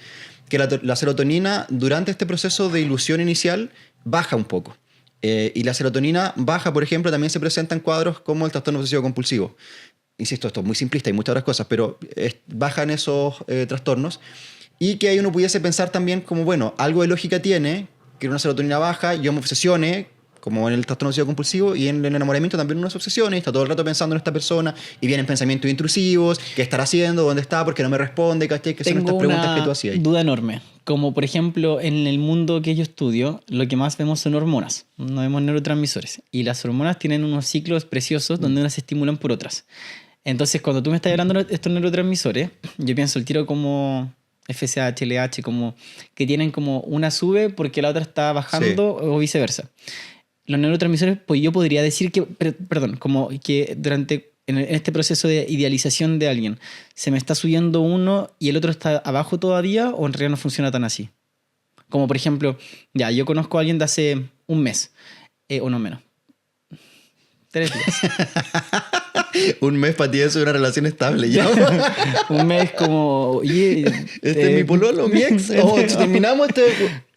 que la serotonina durante este proceso de ilusión inicial baja un poco. Y la serotonina baja, por ejemplo, también se presenta en cuadros como el trastorno obsesivo compulsivo. Insisto, esto es muy simplista, hay muchas otras cosas, pero bajan esos trastornos. Y que ahí uno pudiese pensar también como, bueno, algo de lógica tiene que una serotonina baja, yo me obsesione, como en el trastorno obsesivo compulsivo, y en el enamoramiento también uno se obsesiona y está todo el rato pensando en esta persona y vienen pensamientos intrusivos, ¿qué estará haciendo? ¿Dónde está? ¿Por qué no me responde? ¿Cachai? Que son estas Tengo preguntas que tú una hacías. duda enorme. Como por ejemplo, en el mundo que yo estudio, lo que más vemos son hormonas, no vemos neurotransmisores. Y las hormonas tienen unos ciclos preciosos donde unas se estimulan por otras. Entonces, cuando tú me estás hablando de estos neurotransmisores, yo pienso el tiro como FSH, LH, como que tienen como una sube porque la otra está bajando o viceversa. Los neurotransmisores, pues yo podría decir que, perdón, como que durante en este proceso de idealización de alguien, se me está subiendo uno y el otro está abajo todavía, o en realidad no funciona tan así. Como por ejemplo, ya, yo conozco a alguien de hace un mes, o no menos. 3 días. Un mes para ti eso es una relación estable. ¿Ya? Un mes como, oye, Este es mi pololo, mi ex. Oh, si terminamos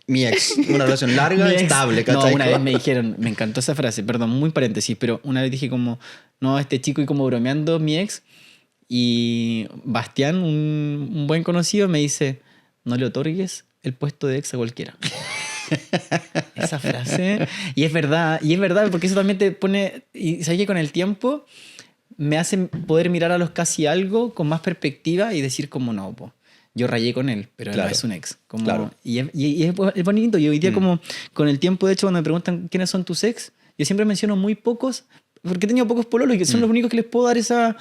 mi ex. Una relación larga, mi ex. estable, No, ¿cachai? una vez me dijeron, me encantó esa frase, perdón, muy paréntesis, pero una vez dije como, no, este chico, y como bromeando mi ex, y Bastián, un buen conocido, me dice, no le otorgues el puesto de ex a cualquiera. Esa frase. Y es verdad, porque eso también te pone, y sabes que con el tiempo me hace poder mirar a los casi algo con más perspectiva y decir como no, po. Yo rayé con él, pero Claro. no es un ex. Como, Claro. y es bonito. Y hoy día como con el tiempo, de hecho, cuando me preguntan quiénes son tus ex, yo siempre menciono muy pocos, porque he tenido pocos pololos y que son los únicos que les puedo dar esa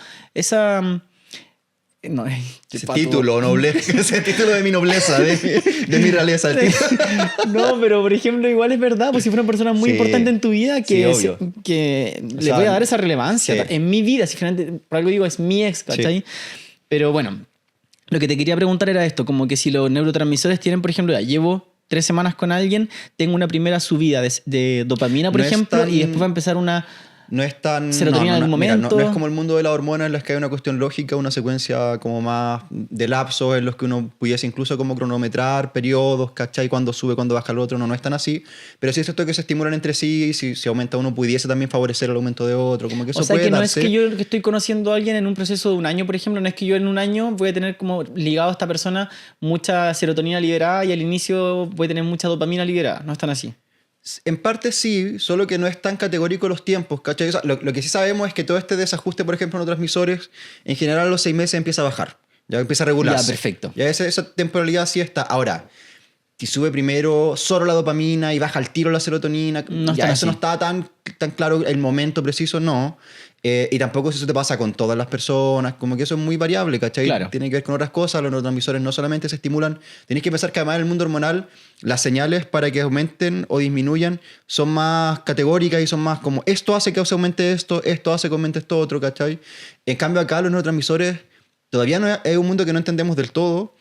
no, Ese título, nobleza, ese título de mi nobleza, de mi realeza. No, pero por ejemplo, igual es verdad, pues si fuera una persona muy Sí. importante en tu vida, Sí, obvio. que O le sea, voy a dar esa relevancia. sí. En mi vida, si finalmente, por algo digo, es mi ex, ¿cachai? Pero bueno, lo que te quería preguntar era esto, como que si los neurotransmisores tienen, por ejemplo, ya llevo 3 semanas con alguien, tengo una primera subida de dopamina, por No es ejemplo, tan- y después va a empezar una... No es tan... Serotonina en algún mira, momento. no es como el mundo de la hormona en las que hay una cuestión lógica, una secuencia como más de lapsos en los que uno pudiese incluso como cronometrar periodos, ¿cachai? Cuando sube, cuando baja el otro, no es tan así. Pero sí es esto que se estimulan entre sí y si aumenta uno pudiese también favorecer el aumento de otro, como que eso O sea, puede que no darse. es que yo que estoy conociendo a alguien en un proceso de un año, por ejemplo, no es que yo en un año voy a tener como ligado a esta persona mucha serotonina liberada y al inicio voy a tener mucha dopamina liberada. No es tan así. En parte sí, solo que no es tan categórico los tiempos, ¿cachai? O sea, lo que sí sabemos es que todo este desajuste, por ejemplo, en neurotransmisores, en general a los 6 meses empieza a bajar, ya empieza a regularse. Ya, perfecto. Ya esa temporalidad sí está. Ahora, si sube primero solo la dopamina y baja al tiro la serotonina, No ya está eso así. no está tan claro el momento preciso, no. Y tampoco si eso te pasa con todas las personas, como que eso es muy variable, ¿cachai? Claro. Tiene que ver con otras cosas, los neurotransmisores no solamente se estimulan, tenés que pensar que además en el mundo hormonal las señales para que aumenten o disminuyan son más categóricas y son más como esto hace que se aumente esto hace que aumente esto otro, ¿cachai? En cambio acá los neurotransmisores todavía no es un mundo que no entendemos del todo,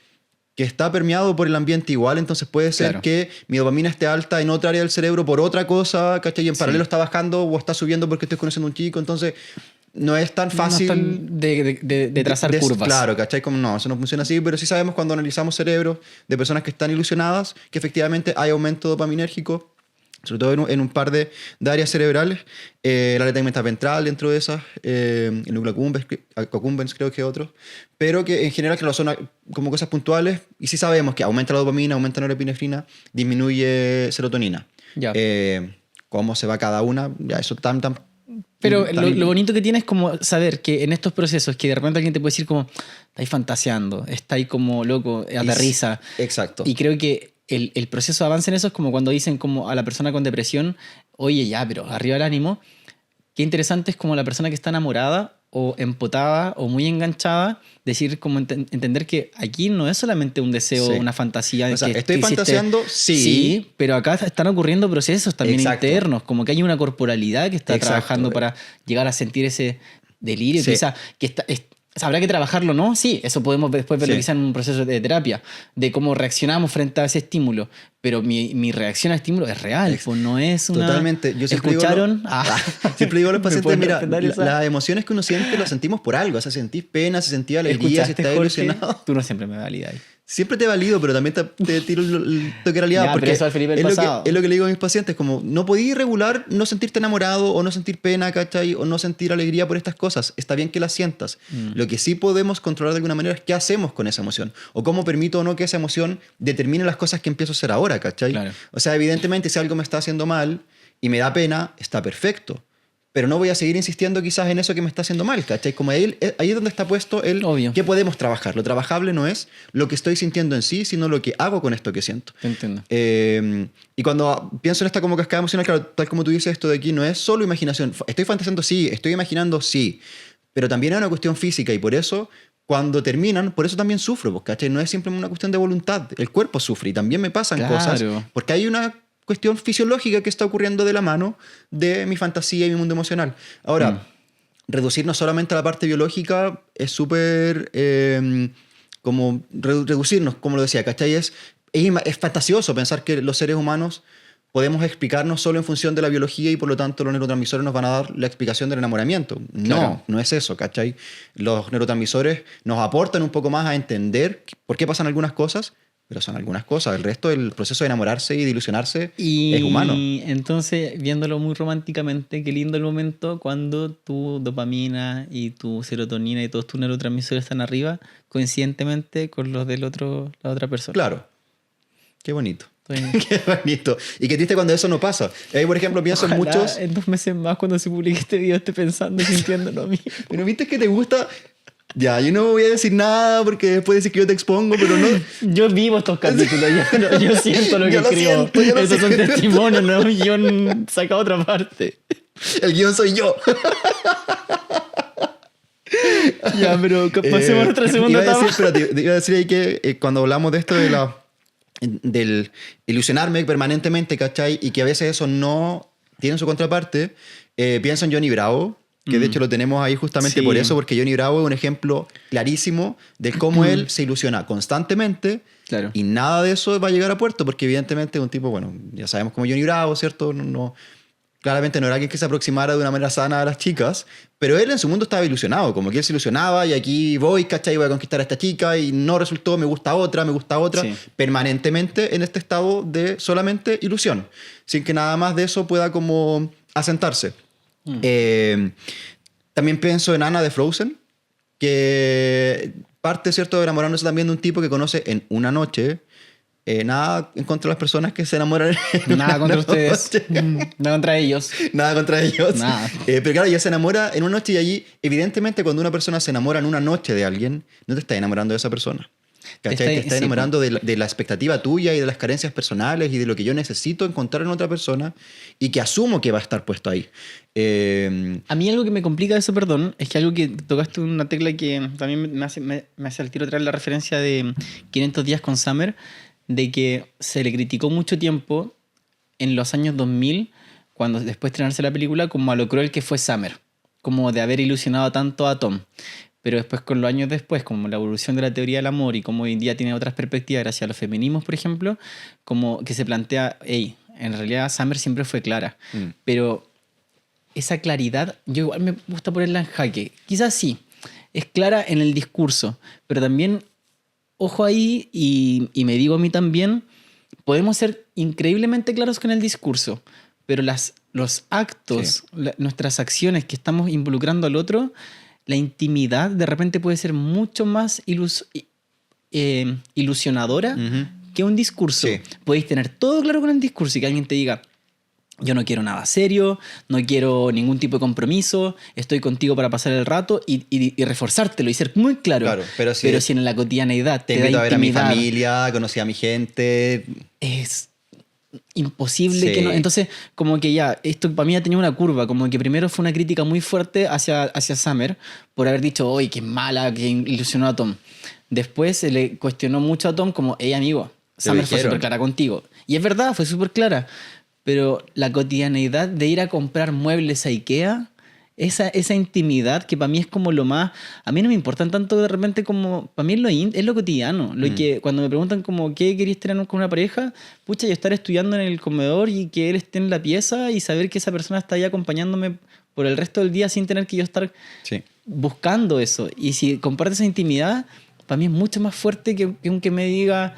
que está permeado por el ambiente igual, entonces puede ser Claro. que mi dopamina esté alta en otra área del cerebro por otra cosa, ¿cachai? Y en Sí. paralelo está bajando o está subiendo porque estoy conociendo a un chico, entonces no es tan fácil No es tan de trazar curvas. Claro, ¿cachai? Como no, eso no funciona así, pero sí sabemos cuando analizamos cerebros de personas que están ilusionadas que efectivamente hay aumento dopaminérgico sobre todo en un par de áreas cerebrales, la área tegmental ventral dentro de esas, el núcleo accumbens creo que otros, pero que en general que son como cosas puntuales, y sí sabemos que aumenta la dopamina, aumenta la norepinefrina, disminuye serotonina. Ya. Cómo se va cada una, ya eso Pero lo bonito que tiene es como saber que en estos procesos que de repente alguien te puede decir como estáis fantaseando, estáis como loco, aterriza. Exacto. Y creo que el proceso de avance en eso es como cuando dicen como a la persona con depresión, oye ya, pero arriba el ánimo. Qué interesante es como la persona que está enamorada o empotada o muy enganchada, decir como entender que aquí no es solamente un deseo, Sí. una fantasía. O sea, que estoy hiciste. fantaseando, sí. Sí, pero acá están ocurriendo procesos también Exacto. internos, como que hay una corporalidad que está Exacto. trabajando para llegar a sentir ese delirio. Sí. Quizá, ¿habrá que trabajarlo, no? Sí, eso podemos después verlo Sí. quizá en un proceso de terapia, de cómo reaccionamos frente a ese estímulo. Pero mi reacción al estímulo es real, pues no es una... Totalmente. Yo siempre ¿Escucharon? Siempre digo a los ¿Me pacientes, pueden mira, respetar esa? las emociones que uno siente las sentimos por algo. O sea, sentís pena, si sentís alegría, si ¿Escuchaste, estás Jorge? ilusionado. Tú no siempre me validas ahí. Siempre te valido, pero también te tiro el toque de realidad. Ya, porque pero eso al Felipe el es, pasado. es lo que le digo a mis pacientes, como no podís regular no sentirte enamorado o no sentir pena, ¿cachai? O no sentir alegría por estas cosas. Está bien que las sientas. Lo que sí podemos controlar de alguna manera es qué hacemos con esa emoción. O cómo permito o no que esa emoción determine las cosas que empiezo a hacer ahora, ¿cachai? Claro. O sea, evidentemente si algo me está haciendo mal y me da pena, está perfecto. Pero no voy a seguir insistiendo quizás en eso que me está haciendo mal, ¿cachai? Como ahí es donde está puesto el Obvio. qué podemos trabajar. Lo trabajable no es lo que estoy sintiendo en sí, sino lo que hago con esto que siento. Te entiendo. Y cuando pienso en esta como cascada emocional, claro, tal como tú dices, esto de aquí no es solo imaginación. Estoy fantaseando, sí. Estoy imaginando, sí. Pero también es una cuestión física y por eso, cuando terminan, por eso también sufro, pues, ¿cachai? No es simplemente una cuestión de voluntad. El cuerpo sufre y también me pasan Claro. cosas porque hay una cuestión fisiológica que está ocurriendo de la mano de mi fantasía y mi mundo emocional. Ahora, reducirnos solamente a la parte biológica es súper como reducirnos, como lo decía, ¿cachai? Es fantasioso pensar que los seres humanos podemos explicarnos solo en función de la biología y por lo tanto los neurotransmisores nos van a dar la explicación del enamoramiento. No, Claro. no es eso, ¿cachai? Los neurotransmisores nos aportan un poco más a entender por qué pasan algunas cosas, pero son algunas cosas. El resto del proceso de enamorarse y de ilusionarse es humano. Y entonces, viéndolo muy románticamente, qué lindo el momento cuando tu dopamina y tu serotonina y todos tus neurotransmisores están arriba, coincidentemente con los la otra persona. Claro. Qué bonito. Estoy- Qué bonito. Y qué triste cuando eso no pasa. Ahí, por ejemplo, pienso en Ojalá muchos... en 2 meses más, cuando se publique este video, esté pensando y sintiendo lo mismo. Pero viste que te gusta... Ya, yo no voy a decir nada porque después decir que yo te expongo, pero no... Yo vivo estos capítulos, yo siento lo que Yo lo escribo. siento, yo lo Esos son siento. testimonios, no un guión sacado a otra parte. El guión soy yo. Ya, pero pasemos a nuestra segunda iba a decir, etapa. espérate, iba a decir ahí que cuando hablamos de esto del ilusionarme permanentemente, ¿cachai? Y que a veces eso no tiene su contraparte, pienso en Johnny Bravo, que de hecho lo tenemos ahí justamente Sí. por eso, porque Johnny Bravo es un ejemplo clarísimo de cómo él se ilusiona constantemente. Claro. Y nada de eso va a llegar a puerto, porque evidentemente es un tipo, bueno, ya sabemos cómo Johnny Bravo, ¿cierto? Claramente no era alguien que se aproximara de una manera sana a las chicas, pero él en su mundo estaba ilusionado, como que él se ilusionaba y aquí voy, ¿cachai? Voy a conquistar a esta chica y no resultó, me gusta otra, Sí. permanentemente en este estado de solamente ilusión, sin que nada más de eso pueda como asentarse. También pienso en Anna de Frozen, que parte, ¿cierto?, de enamorándose también de un tipo que conoce en una noche. Nada en contra de las personas que se enamoran en Nada una contra ustedes. noche. Nada contra ellos. Nada contra ellos. Nada. Pero claro, ella se enamora en una noche y allí, evidentemente, cuando una persona se enamora en una noche de alguien, no te está enamorando de esa persona. ¿Cachai? Te está sí, enamorando de la expectativa tuya y de las carencias personales y de lo que yo necesito encontrar en otra persona y que asumo que va a estar puesto ahí. A mí algo que me complica eso, perdón, es que algo que tocaste una tecla que también me hace al tiro traer la referencia de 500 días con Summer, de que se le criticó mucho tiempo en los años 2000, cuando después de estrenarse la película, como a lo cruel que fue Summer, como de haber ilusionado tanto a Tom. Pero después, con los años después, como la evolución de la teoría del amor y como hoy en día tiene otras perspectivas gracias a los feminismos, por ejemplo, como que se plantea, hey, en realidad Summer siempre fue clara, pero esa claridad, yo igual me gusta ponerla en jaque. Quizás sí, es clara en el discurso, pero también, ojo ahí, y me digo a mí también, podemos ser increíblemente claros con el discurso, pero los actos, nuestras acciones que estamos involucrando al otro, la intimidad de repente puede ser mucho más ilusionadora que un discurso. Sí. Podéis tener todo claro con el discurso y que alguien te diga: yo no quiero nada serio, no quiero ningún tipo de compromiso, estoy contigo para pasar el rato y reforzártelo y ser muy claro. Claro, pero si en la cotidianeidad te te da invito a ver a mi intimidad, familia, conocí a mi gente. es imposible Sí. que no. Entonces, como que ya, esto para mí ha tenido una curva, como que primero fue una crítica muy fuerte hacia Summer por haber dicho: oye, qué mala, que ilusionó a Tom. Después se le cuestionó mucho a Tom como: hey, amigo, Te lo Summer fue dijeron. súper clara contigo. Y es verdad, fue súper clara. Pero la cotidianeidad de ir a comprar muebles a Ikea, esa intimidad que para mí es como lo más... A mí no me importan tanto de repente como... Para mí es lo cotidiano. Lo que cuando me preguntan como ¿qué querías tener con una pareja? Pucha, yo estar estudiando en el comedor y que él esté en la pieza y saber que esa persona está ahí acompañándome por el resto del día sin tener que yo estar Sí. buscando eso. Y si comparte esa intimidad, para mí es mucho más fuerte que aunque me diga: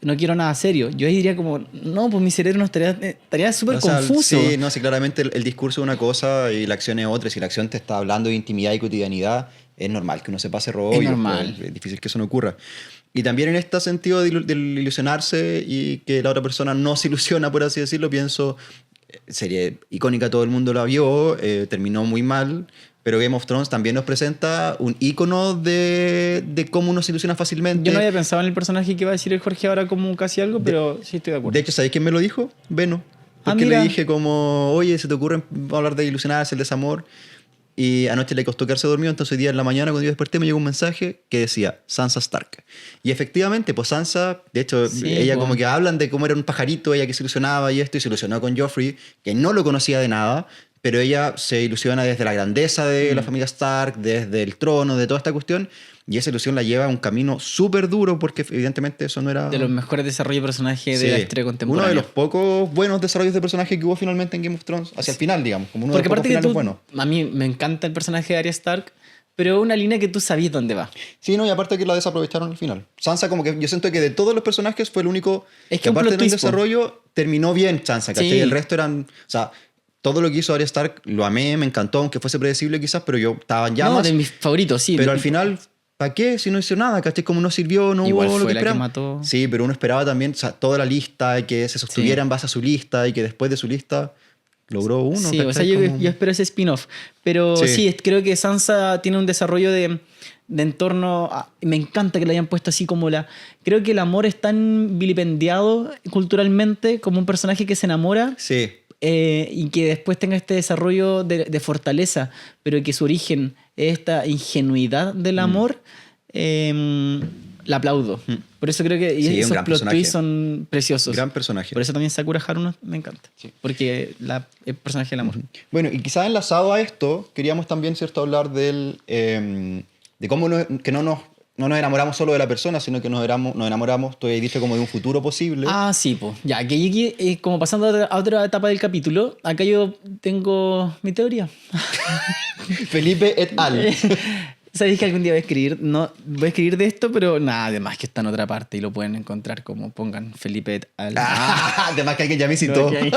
no quiero nada serio. Yo ahí diría como: no, pues mi cerebro no estaría súper O sea, confuso. Sí, no, sí, claramente el discurso es una cosa y la acción es otra. Si la acción te está hablando de intimidad y cotidianidad, es normal que uno se pase rollo. Es normal. Es difícil que eso no ocurra. Y también en este sentido del ilusionarse y que la otra persona no se ilusiona, por así decirlo, pienso, serie icónica, todo el mundo la vio, terminó muy mal, pero Game of Thrones también nos presenta un ícono de cómo uno se ilusiona fácilmente. Yo no había pensado en el personaje que iba a decir el Jorge ahora como casi algo, pero sí estoy de acuerdo. De hecho, ¿sabéis quién me lo dijo? Veno. Ah, Porque mira. le dije como: oye, ¿se te ocurre hablar de ilusionarse, el desamor? Y anoche le costó quedarse dormido, entonces hoy día en la mañana cuando yo desperté me llegó un mensaje que decía Sansa Stark. Y efectivamente, pues Sansa, de hecho, Sí, ella po. como que hablan de cómo era un pajarito, ella que se ilusionaba y esto, y se ilusionó con Joffrey, que no lo conocía de nada, pero ella se ilusiona desde la grandeza de la familia Stark, desde el trono, de toda esta cuestión, y esa ilusión la lleva a un camino súper duro porque evidentemente eso no era... De los mejores desarrollos de personaje Sí, de la historia contemporánea. uno de los pocos buenos desarrollos de personaje que hubo finalmente en Game of Thrones, hacia el final, digamos, como uno Porque de los pocos aparte que finales tú, buenos. a mí me encanta el personaje de Arya Stark, pero es una línea que tú sabías dónde va. Sí, no, y aparte que la desaprovecharon al final. Sansa, como que yo siento que de todos los personajes fue el único Es que que un aparte plot del twist, po. desarrollo, terminó bien Sansa, ¿cachai? Sí. El resto eran... O sea, todo lo que hizo Arya Stark lo amé, me encantó, aunque fuese predecible quizás, pero yo estaba en No, llamas. de mis favoritos, sí. Pero al final, ¿para qué? Si no hizo nada, ¿cachai? Como no sirvió, no Igual hubo lo fue que la que esperamos. mató. Sí, pero uno esperaba también, o sea, toda la lista y que se sostuviera Sí. en base a su lista y que después de su lista logró uno. Sí, o sea, ¿cachai? yo, Como- yo espero ese spin-off. Pero Sí. sí, creo que Sansa tiene un desarrollo de entorno... me encanta que le hayan puesto así como la... Creo que el amor es tan vilipendiado culturalmente como un personaje que se enamora Sí, y que después tenga este desarrollo de fortaleza, pero que su origen es esta ingenuidad del amor. La aplaudo. Por eso creo que y Sí, un esos gran plot personaje. twists son preciosos. gran personaje. Por eso también Sakura Haruno me encanta. Porque el personaje del amor. Bueno, y quizás enlazado a esto, queríamos también, ¿cierto?, hablar de cómo no nos enamoramos solo de la persona, sino que nos enamoramos, tú has dicho, como de un futuro posible. Ah, sí, pues. Ya, que llegué, como pasando a otra etapa del capítulo, acá yo tengo mi teoría. Felipe et al. ¿Sabéis que algún día voy a escribir? No, voy a escribir de esto, pero nada, además que está en otra parte y lo pueden encontrar como pongan Felipe et al. Además que alguien ya me No, citó. aquí hay.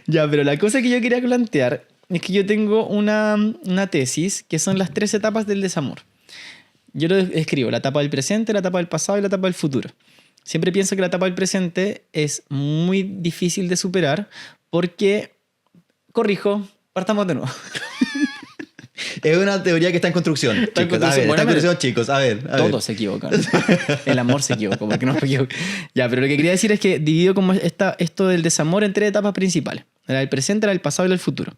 Ya, pero la cosa que yo quería plantear es que yo tengo una tesis que son las 3 etapas del desamor. Yo lo escribo, la etapa del presente, la etapa del pasado y la etapa del futuro. Siempre pienso que la etapa del presente es muy difícil de superar porque, corrijo, partamos de nuevo. Es una teoría que está en construcción. Está en Chicos, a construcción. ver, Bueno, está en construcción, chicos. A ver. Todos se equivocan. El amor se equivocó, porque no me equivoco. Ya, pero lo que quería decir es que divido como esto del desamor en 3 etapas principales. La del presente, la del pasado y la del futuro.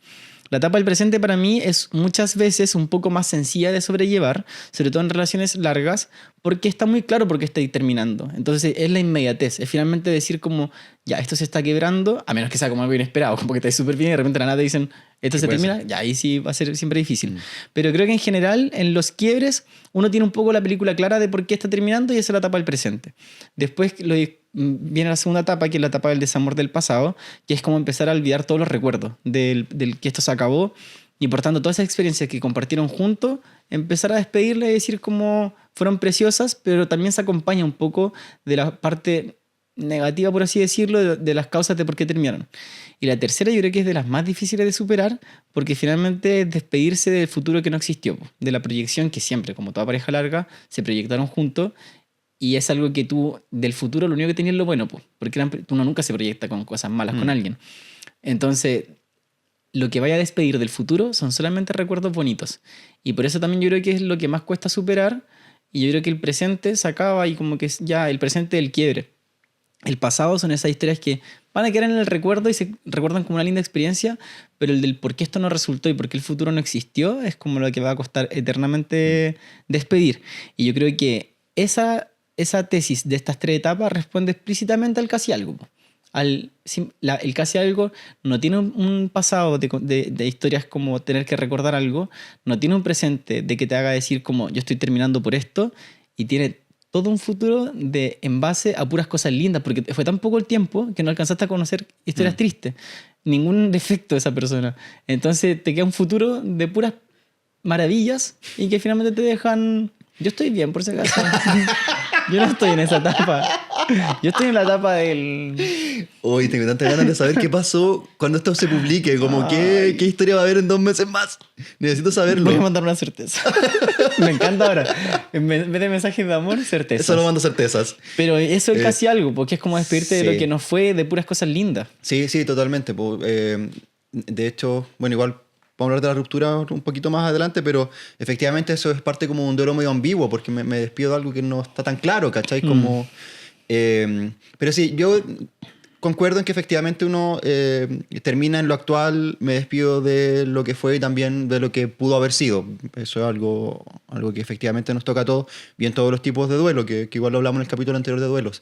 La etapa del presente para mí es muchas veces un poco más sencilla de sobrellevar, sobre todo en relaciones largas, porque está muy claro por qué está terminando. Entonces es la inmediatez, es finalmente decir como, ya, esto se está quebrando, a menos que sea como algo inesperado, como que estáis súper bien y de repente de la nada te dicen, esto se puede termina, ser. ya ahí sí va a ser siempre difícil. Pero creo que en general, en los quiebres, uno tiene un poco la película clara de por qué está terminando y esa es la etapa del presente. Después viene la segunda etapa, que es la etapa del desamor del pasado, que es como empezar a olvidar todos los recuerdos del que esto se acabó y Y por tanto, todas esas experiencias que compartieron juntos, empezar a despedirle y decir cómo fueron preciosas, pero también se acompaña un poco de la parte negativa, por así decirlo, de las causas de por qué terminaron. Y la tercera yo creo que es de las más difíciles de superar, porque finalmente es despedirse del futuro que no existió, de la proyección que siempre, como toda pareja larga, se proyectaron juntos, y es algo que tú, del futuro, lo único que tenías es lo bueno, porque uno nunca se proyecta con cosas malas con alguien. Entonces, lo que vaya a despedir del futuro son solamente recuerdos bonitos. Y por eso también yo creo que es lo que más cuesta superar, y yo creo que el presente se acaba y como que es ya el presente del quiebre. El pasado son esas historias que van a quedar en el recuerdo y se recuerdan como una linda experiencia, pero el del por qué esto no resultó y por qué el futuro no existió es como lo que va a costar eternamente despedir. Y yo creo que esa tesis de estas 3 etapas responde explícitamente al casi algo. El casi algo no tiene un pasado de historias como tener que recordar algo, no tiene un presente de que te haga decir como yo estoy terminando por esto, y tiene todo un futuro en base a puras cosas lindas, porque fue tan poco el tiempo que no alcanzaste a conocer historias tristes, ningún defecto de esa persona. Entonces te queda un futuro de puras maravillas y que finalmente te dejan... Yo estoy bien, por si acaso. Yo no estoy en esa etapa. Yo estoy en la etapa del... Hoy tengo tantas ganas de saber qué pasó cuando esto se publique. Como qué historia va a haber en 2 meses más. Necesito saberlo. Voy a mandar una certeza. Me encanta ahora. En vez de mensajes de amor, certezas. Solo mando certezas. Pero eso es casi algo, porque es como despedirte de lo que no fue, de puras cosas lindas. Sí, totalmente. De hecho, bueno, igual vamos a hablar de la ruptura un poquito más adelante, pero efectivamente eso es parte como de un duelo medio ambiguo, porque me despido de algo que no está tan claro, ¿cachai? Como... pero sí, yo concuerdo en que efectivamente uno termina en lo actual, me despido de lo que fue y también de lo que pudo haber sido. Eso es algo que efectivamente nos toca a todos, bien todos los tipos de duelo, que igual lo hablamos en el capítulo anterior de duelos.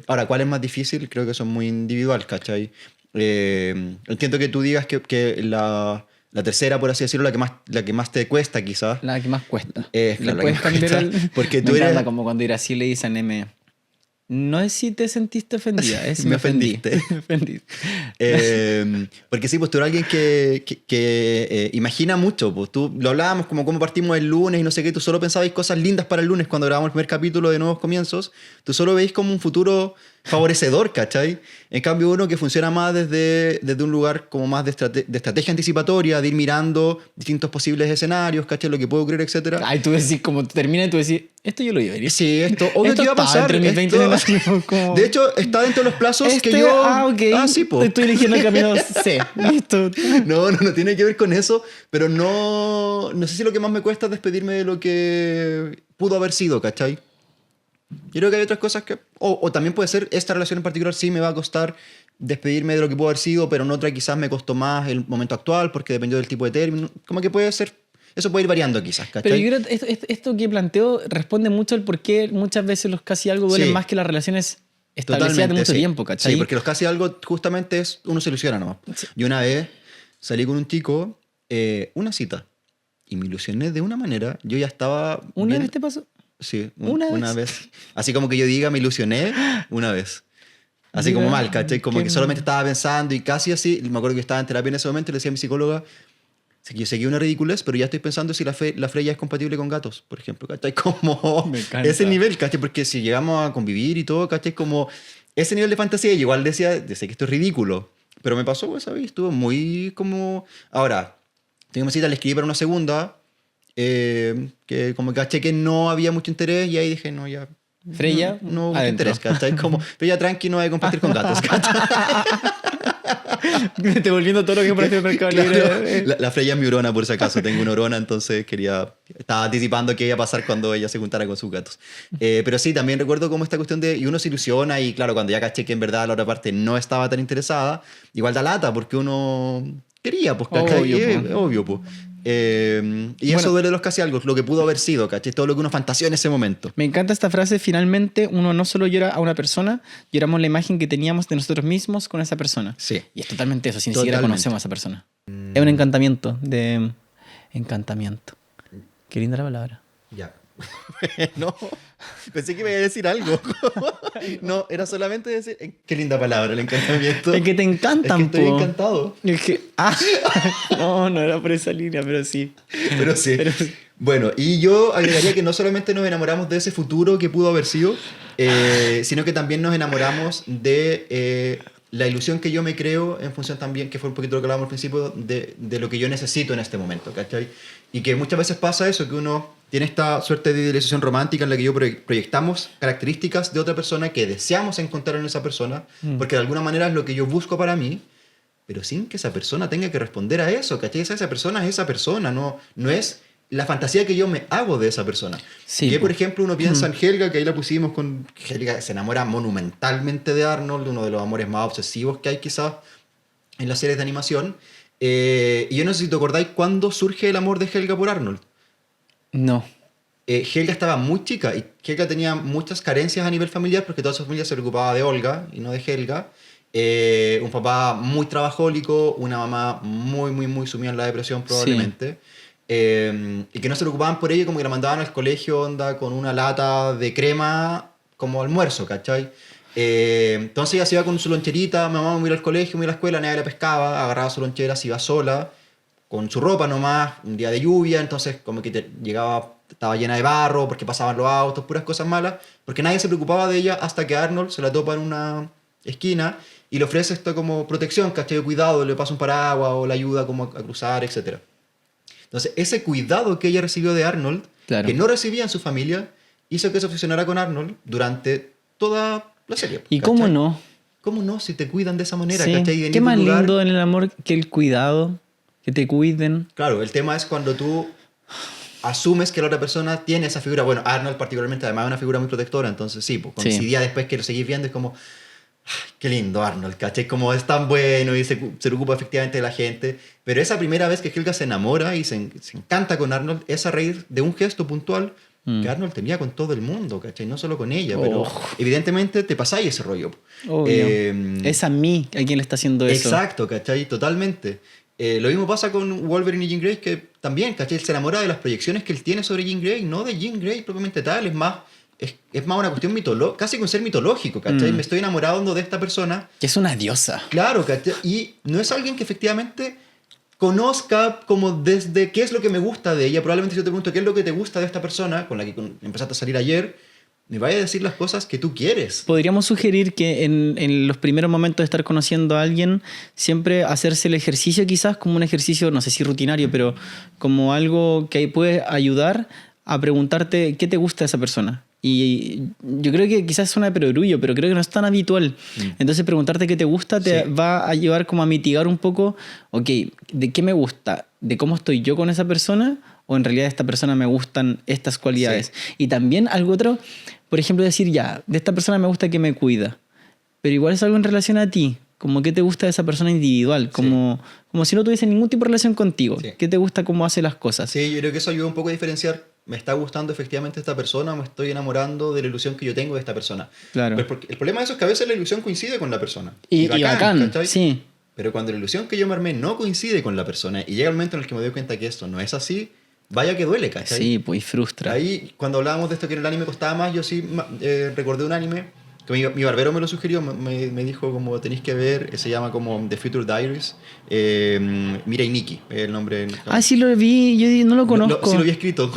Ahora, ¿cuál es más difícil? Creo que eso es muy individual, ¿cachai? Entiendo que tú digas que la tercera, por así decirlo, la que más te cuesta quizás. La que más cuesta. Claro, puedes cambiar porque tú me eres... encanta como cuando ir así le dicen M. No es si te sentiste ofendida, es si me ofendí. ofendiste. Me ofendí. Porque sí, pues tú eres alguien que imagina mucho. Pues tú lo hablábamos como cómo partimos el lunes y no sé qué. Tú solo pensabas cosas lindas para el lunes cuando grabamos el primer capítulo de Nuevos Comienzos. Tú solo veis como un futuro favorecedor, ¿cachai? En cambio, uno que funciona más desde un lugar como más de estrategia anticipatoria, de ir mirando distintos posibles escenarios, ¿cachai? Lo que puede ocurrir, etcétera. Ay, tú decís, como termina y tú decís, esto yo lo iba a ver. Sí, esto obvio que iba a pasar. Entre mis 20 años, como... De hecho, está dentro de los plazos que yo... ok. Sí, po. Estoy eligiendo el camino C. Listo. No tiene que ver con eso, pero no sé si lo que más me cuesta es despedirme de lo que pudo haber sido, ¿cachai? Yo creo que hay otras cosas que... O también puede ser, esta relación en particular sí me va a costar despedirme de lo que pudo haber sido, pero en otra quizás me costó más el momento actual porque dependió del tipo de término. Como que puede ser... Eso puede ir variando quizás, ¿cachai? Pero yo creo que esto que planteo responde mucho al por qué muchas veces los casi algo duelen más que las relaciones establecidas de mucho tiempo, ¿cachai? Sí, porque los casi algo justamente es... Uno se ilusiona nomás. Sí. Yo una vez salí con un chico, una cita, y me ilusioné de una manera. Yo ya estaba... ¿Una vez te pasó? Sí, ¿Una vez. Así como que yo diga, me ilusioné una vez. Así como mal, ¿cachai? Como que solamente estaba pensando y casi así. Me acuerdo que estaba en terapia en ese momento y le decía a mi psicóloga que yo seguí una ridiculez, pero ya estoy pensando si la Freya es compatible con gatos, por ejemplo, ¿cachai? Como ese nivel, ¿cachai? Porque si llegamos a convivir y todo, ¿cachai? Como ese nivel de fantasía. Y igual decía que esto es ridículo. Pero me pasó, ¿sabes? Estuvo muy como... Ahora, tengo una cita, le escribí para una segunda... que como caché que no había mucho interés y ahí dije, no, ya... Freya, no mucho interés, ¿cachai? Como, Freya, tranqui, no hay que compartir con gatos, ¿cachai? Te volviendo todo lo que parece el Mercado Libre. La Freya es mi urona, por si acaso. Tengo una urona, entonces estaba anticipando qué iba a pasar cuando ella se juntara con sus gatos. Pero sí, también recuerdo como esta cuestión de... Y uno se ilusiona y claro, cuando ya caché que en verdad la otra parte no estaba tan interesada, igual da lata porque uno quería, pues, ¿cachai? Obvio, pues. Y eso duele de los casi algo, lo que pudo haber sido, ¿cachai? Todo lo que uno fantaseó en ese momento. Me encanta esta frase, finalmente uno no solo llora a una persona, lloramos la imagen que teníamos de nosotros mismos con esa persona. Sí. Y es totalmente eso, si ni siquiera conocemos a esa persona. Es un encantamiento. Encantamiento. Qué linda la palabra. Ya. No, pensé que iba a decir algo. No, era solamente decir... Qué linda palabra, el encantamiento. Es que te encantan, es que estoy po. encantado. Es que... no era por esa línea, pero sí. Pero sí. Bueno, y yo agregaría que no solamente nos enamoramos de ese futuro que pudo haber sido, sino que también nos enamoramos de la ilusión que yo me creo en función también, que fue un poquito lo que hablábamos al principio, de lo que yo necesito en este momento, ¿cachai? Y que muchas veces pasa eso, que uno tiene esta suerte de idealización romántica en la que yo proyectamos características de otra persona que deseamos encontrar en esa persona, porque de alguna manera es lo que yo busco para mí, pero sin que esa persona tenga que responder a eso, ¿cachai? Esa persona es esa persona, no es la fantasía que yo me hago de esa persona. Sí, que, por ejemplo, uno piensa en Helga, que ahí la pusimos con... Helga se enamora monumentalmente de Arnold, uno de los amores más obsesivos que hay quizás en las series de animación. Y yo no sé si te acordáis cuándo surge el amor de Helga por Arnold. No. Helga estaba muy chica y Helga tenía muchas carencias a nivel familiar porque toda su familia se preocupaba de Olga y no de Helga. Un papá muy trabajólico, una mamá muy sumida en la depresión probablemente. Sí. Y que no se preocupaban por ella, como que la mandaban al colegio onda con una lata de crema como almuerzo, ¿cachai? Entonces ella se iba con su loncherita, mamá me iba al colegio, me iba a la escuela, nadie la pescaba, agarraba su lonchera, se iba sola, con su ropa nomás, un día de lluvia, entonces como que llegaba, estaba llena de barro porque pasaban los autos, puras cosas malas, porque nadie se preocupaba de ella hasta que Arnold se la topa en una esquina y le ofrece esto como protección, ¿cachai? Cuidado, le pasa un paraguas o la ayuda como a cruzar, etc. Entonces, ese cuidado que ella recibió de Arnold, claro, que no recibía en su familia, hizo que se obsesionara con Arnold durante toda la serie. ¿Y ¿cachai? ¿Cómo no? ¿Cómo no? Si te cuidan de esa manera, sí. ¿cachai? Qué más lindo en el amor que el cuidado, que te cuiden. Claro, el tema es cuando tú asumes que la otra persona tiene esa figura. Bueno, Arnold particularmente, además es una figura muy protectora, entonces sí, pues coincidía después que lo seguís viendo, es como... Qué lindo Arnold, ¿cachai? Como es tan bueno y se preocupa efectivamente de la gente. Pero esa primera vez que Helga se enamora y se encanta con Arnold es a raíz de un gesto puntual que Arnold tenía con todo el mundo, ¿cachai? No solo con ella, pero evidentemente te pasáis ese rollo. Es a mí a quien le está haciendo eso. Exacto, ¿cachai? Totalmente. Lo mismo pasa con Wolverine y Jean Grey, que también, ¿cachai? Él se enamora de las proyecciones que él tiene sobre Jean Grey, no de Jean Grey propiamente tal, es más una cuestión mitológica, casi un ser mitológico, ¿cachai? Me estoy enamorando de esta persona. Que es una diosa. Claro, ¿cachai? Y no es alguien que efectivamente conozca como desde qué es lo que me gusta de ella. Probablemente si yo te pregunto qué es lo que te gusta de esta persona con la que empezaste a salir ayer, me vaya a decir las cosas que tú quieres. Podríamos sugerir que en los primeros momentos de estar conociendo a alguien, siempre hacerse el ejercicio quizás como un ejercicio, no sé si rutinario, pero como algo que puede ayudar a preguntarte qué te gusta de esa persona. Y yo creo que quizás suena de perogrullo, pero creo que no es tan habitual. Entonces preguntarte qué te gusta te va a llevar como a mitigar un poco, ok, ¿de qué me gusta? ¿De cómo estoy yo con esa persona? ¿O en realidad de esta persona me gustan estas cualidades? Sí. Y también algo otro, por ejemplo, decir ya, de esta persona me gusta que me cuida, pero igual es algo en relación a ti. Como qué te gusta de esa persona individual, como si no tuviese ningún tipo de relación contigo. Sí. ¿Qué te gusta cómo hace las cosas? Sí, yo creo que eso ayuda un poco a diferenciar. ¿Me está gustando efectivamente esta persona o me estoy enamorando de la ilusión que yo tengo de esta persona? Claro. Pero porque el problema de eso es que a veces la ilusión coincide con la persona. Y bacán, sí. Pero cuando la ilusión que yo me armé no coincide con la persona y llega el momento en el que me doy cuenta que esto no es así, vaya que duele, ¿cachai? Sí, pues frustra. Ahí, cuando hablábamos de esto que en el anime costaba más, yo sí recordé un anime que mi barbero me lo sugirió, me dijo como tenéis que ver, se llama como The Future Diaries, Mirai Nikki, el nombre. Ah, sí lo vi, yo no lo conozco. Sí lo había escrito.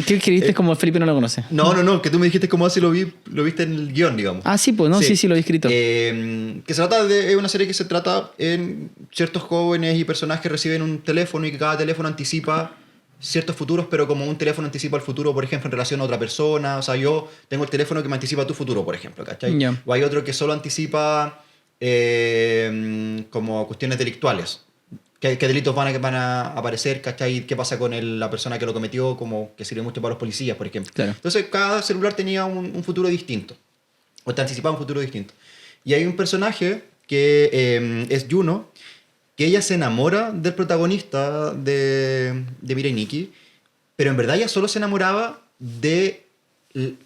¿Qué escribiste como Felipe no lo conoce? No, que tú me dijiste cómo así lo viste en el guión, digamos. Ah, sí, pues no, sí lo había escrito. Que se trata de una serie que se trata en ciertos jóvenes y personajes que reciben un teléfono y que cada teléfono anticipa ciertos futuros, pero como un teléfono anticipa el futuro, por ejemplo, en relación a otra persona. O sea, yo tengo el teléfono que me anticipa tu futuro, por ejemplo, ¿cachai? Yeah. O hay otro que solo anticipa como cuestiones delictuales. ¿Qué delitos van a aparecer, ¿cachai? ¿Qué pasa con la persona que lo cometió? Como que sirve mucho para los policías, por ejemplo. Claro. Entonces, cada celular tenía un futuro distinto. O te anticipaba un futuro distinto. Y hay un personaje que es Juno, que ella se enamora del protagonista de Mirai Nikki, pero en verdad ella solo se enamoraba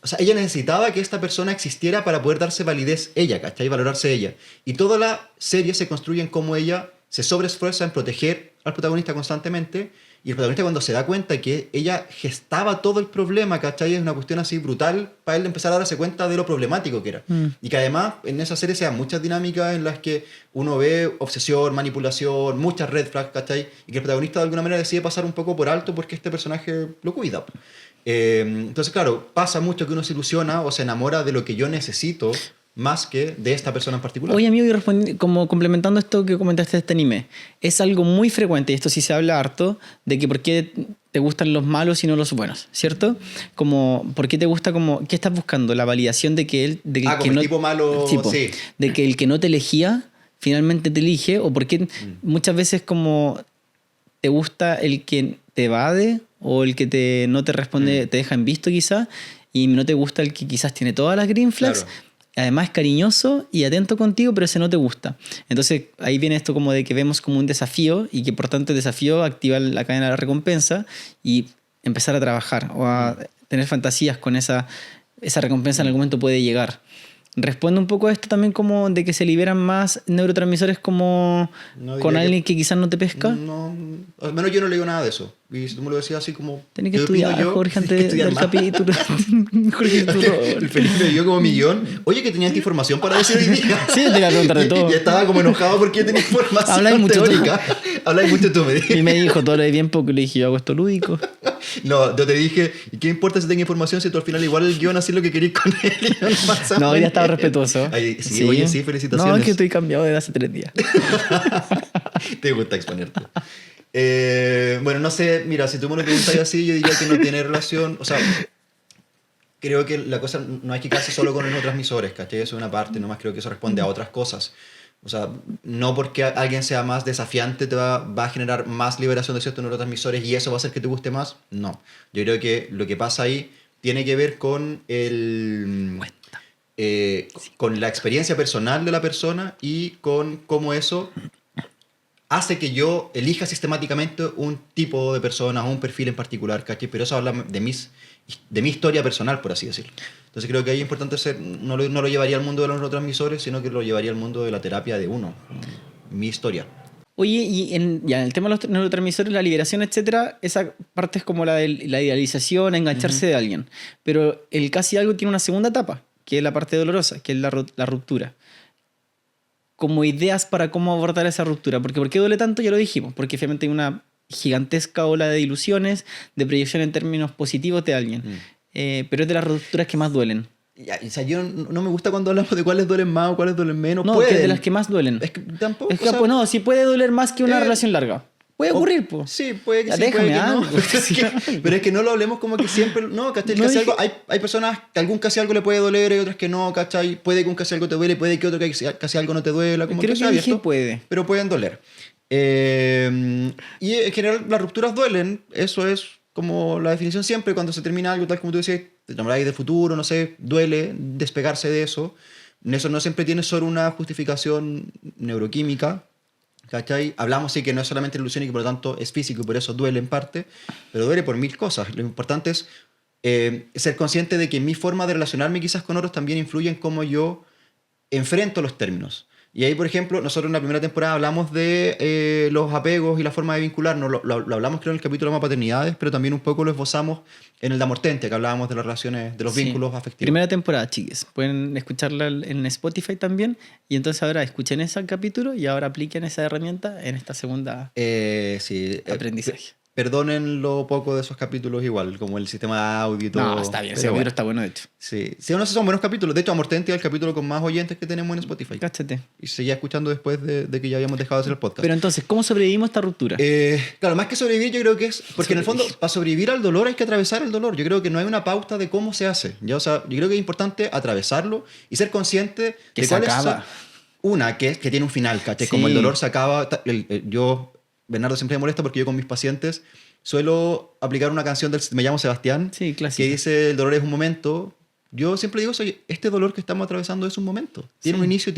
o sea, ella necesitaba que esta persona existiera para poder darse validez ella, ¿cachai? Valorarse ella. Y toda la serie se construye en cómo ella se sobreesfuerza en proteger al protagonista constantemente Y el protagonista cuando se da cuenta que ella gestaba todo el problema, ¿cachai? Es una cuestión así brutal para él empezar a darse cuenta de lo problemático que era. Y que además en esa serie se dan muchas dinámicas en las que uno ve obsesión, manipulación, muchas red flags, ¿cachai? Y que el protagonista de alguna manera decide pasar un poco por alto porque este personaje lo cuida. Entonces, claro, pasa mucho que uno se ilusiona o se enamora de lo que yo necesito más que de esta persona en particular. Oye, amigo, y como complementando esto que comentaste de este anime, es algo muy frecuente, y esto sí se habla harto, de que por qué te gustan los malos y no los buenos, ¿cierto? Como, ¿por qué te gusta como, qué estás buscando? La validación de que él... De que como no, el tipo malo, sí. De que el que no te elegía, finalmente te elige, o porque muchas veces como te gusta el que te evade, o el que no te responde, te deja en visto quizás, y no te gusta el que quizás tiene todas las green flags. Claro. Además es cariñoso y atento contigo, pero ese no te gusta. Entonces ahí viene esto como de que vemos como un desafío y que por tanto el desafío activa la cadena de la recompensa y empezar a trabajar o a tener fantasías con esa recompensa en algún momento puede llegar. Responde un poco a esto también como de que se liberan más neurotransmisores como con alguien que quizás no te pesca. No, al menos yo no le digo nada de eso. Y si tú me lo decías así como... Tenés que estudiar, Jorge, antes del capítulo. Jorge, el Felipe vio como millón. Oye, que tenía esta información para decir hoy día. Sí, te iba a preguntar de todo. Y estaba como enojado porque yo tenía información teórica. Habláis mucho tú, me dijiste. Y me dijo, todo lo de bien porque le dije, yo hago esto lúdico. No, yo te dije, ¿y qué importa si tengo información si tú al final igual el guión así lo que queréis con él? No, ya estaba respetuoso. Ay, sí, oye, sí, felicitaciones. No, es que estoy cambiado desde hace 3 días. Te gusta exponerte. Bueno, no sé, mira, si tú me lo preguntas así, yo diría que no tiene relación, o sea, creo que la cosa no hay que quedarse solo con los neurotransmisores, ¿cachai? Eso es una parte, nomás creo que eso responde a otras cosas. O sea, no porque alguien sea más desafiante te va a generar más liberación de ciertos neurotransmisores y eso va a hacer que te guste más. No, yo creo que lo que pasa ahí tiene que ver con con la experiencia personal de la persona y con cómo eso hace que yo elija sistemáticamente un tipo de persona o un perfil en particular, ¿cachai? Pero eso habla de mi historia personal, por así decirlo. Entonces creo que ahí es importante no lo llevaría al mundo de los neurotransmisores, sino que lo llevaría al mundo de la terapia de uno, mi historia. Oye, y en el tema de los neurotransmisores, la liberación, etcétera, esa parte es como la de la idealización, engancharse de alguien. Pero el casi algo tiene una segunda etapa, que es la parte dolorosa, que es la ruptura. Como ideas para cómo abordar esa ruptura. Porque ¿por qué duele tanto? Ya lo dijimos. Porque finalmente hay una gigantesca ola de ilusiones, de proyección en términos positivos de alguien. Pero es de las rupturas que más duelen. O sea, yo no me gusta cuando hablamos de cuáles duelen más o cuáles duelen menos. No, que es de las que más duelen. Es que tampoco. Es que, pues, no, sí puede doler más que una relación larga. Puede ocurrir, pues. Sí, puede que ya sí, puede que algo. No. Pero es que no lo hablemos como que siempre... No, ¿cachai? No casi dije... algo, hay personas que algún casi algo le puede doler y otras que no, ¿cachai? Puede que un casi algo te duele, puede que otro casi algo no te duela. Como creo que abierto, puede. Pero pueden doler. Y en general las rupturas duelen. Eso es como la definición siempre. Cuando se termina algo, tal como tú decías, te enamoráis de futuro, no sé, duele despegarse de eso. Eso no siempre tiene solo una justificación neuroquímica, ¿cachai? Hablamos sí que no es solamente ilusión y que por lo tanto es físico y por eso duele en parte, pero duele por 1000 cosas. Lo importante es ser consciente de que mi forma de relacionarme quizás con otros también influye en cómo yo enfrento los términos. Y ahí, por ejemplo, nosotros en la primera temporada hablamos de los apegos y la forma de vincularnos. Lo hablamos creo en el capítulo de paternidades, pero también un poco lo esbozamos en el de Amortente, que hablábamos de las relaciones, de los vínculos afectivos. Primera temporada, chiques. Pueden escucharla en Spotify también. Y entonces ahora escuchen ese capítulo y ahora apliquen esa herramienta en esta segunda aprendizaje. Perdonen lo poco de esos capítulos igual, como el sistema de audio y todo. No, está bien, ese capítulo está bueno de hecho. Sí, sí, no sé, son buenos capítulos. De hecho, Amortente es el capítulo con más oyentes que tenemos en Spotify. Cáchate. Y seguía escuchando después de que ya habíamos dejado de hacer el podcast. Pero entonces, ¿cómo sobrevivimos a esta ruptura? Claro, más que sobrevivir yo creo que es... Porque en el fondo, para sobrevivir al dolor hay que atravesar el dolor. Yo creo que no hay una pauta de cómo se hace. ¿Ya? O sea, yo creo que es importante atravesarlo y ser consciente que de se cuál acaba. es... Una, que tiene un final, ¿cachai? Sí. Como el dolor se acaba... Bernardo siempre me molesta porque yo con mis pacientes suelo aplicar una canción del Me llamo Sebastián, sí, que dice el dolor es un momento. Yo siempre digo, oye, este dolor que estamos atravesando es un momento. Tiene un inicio,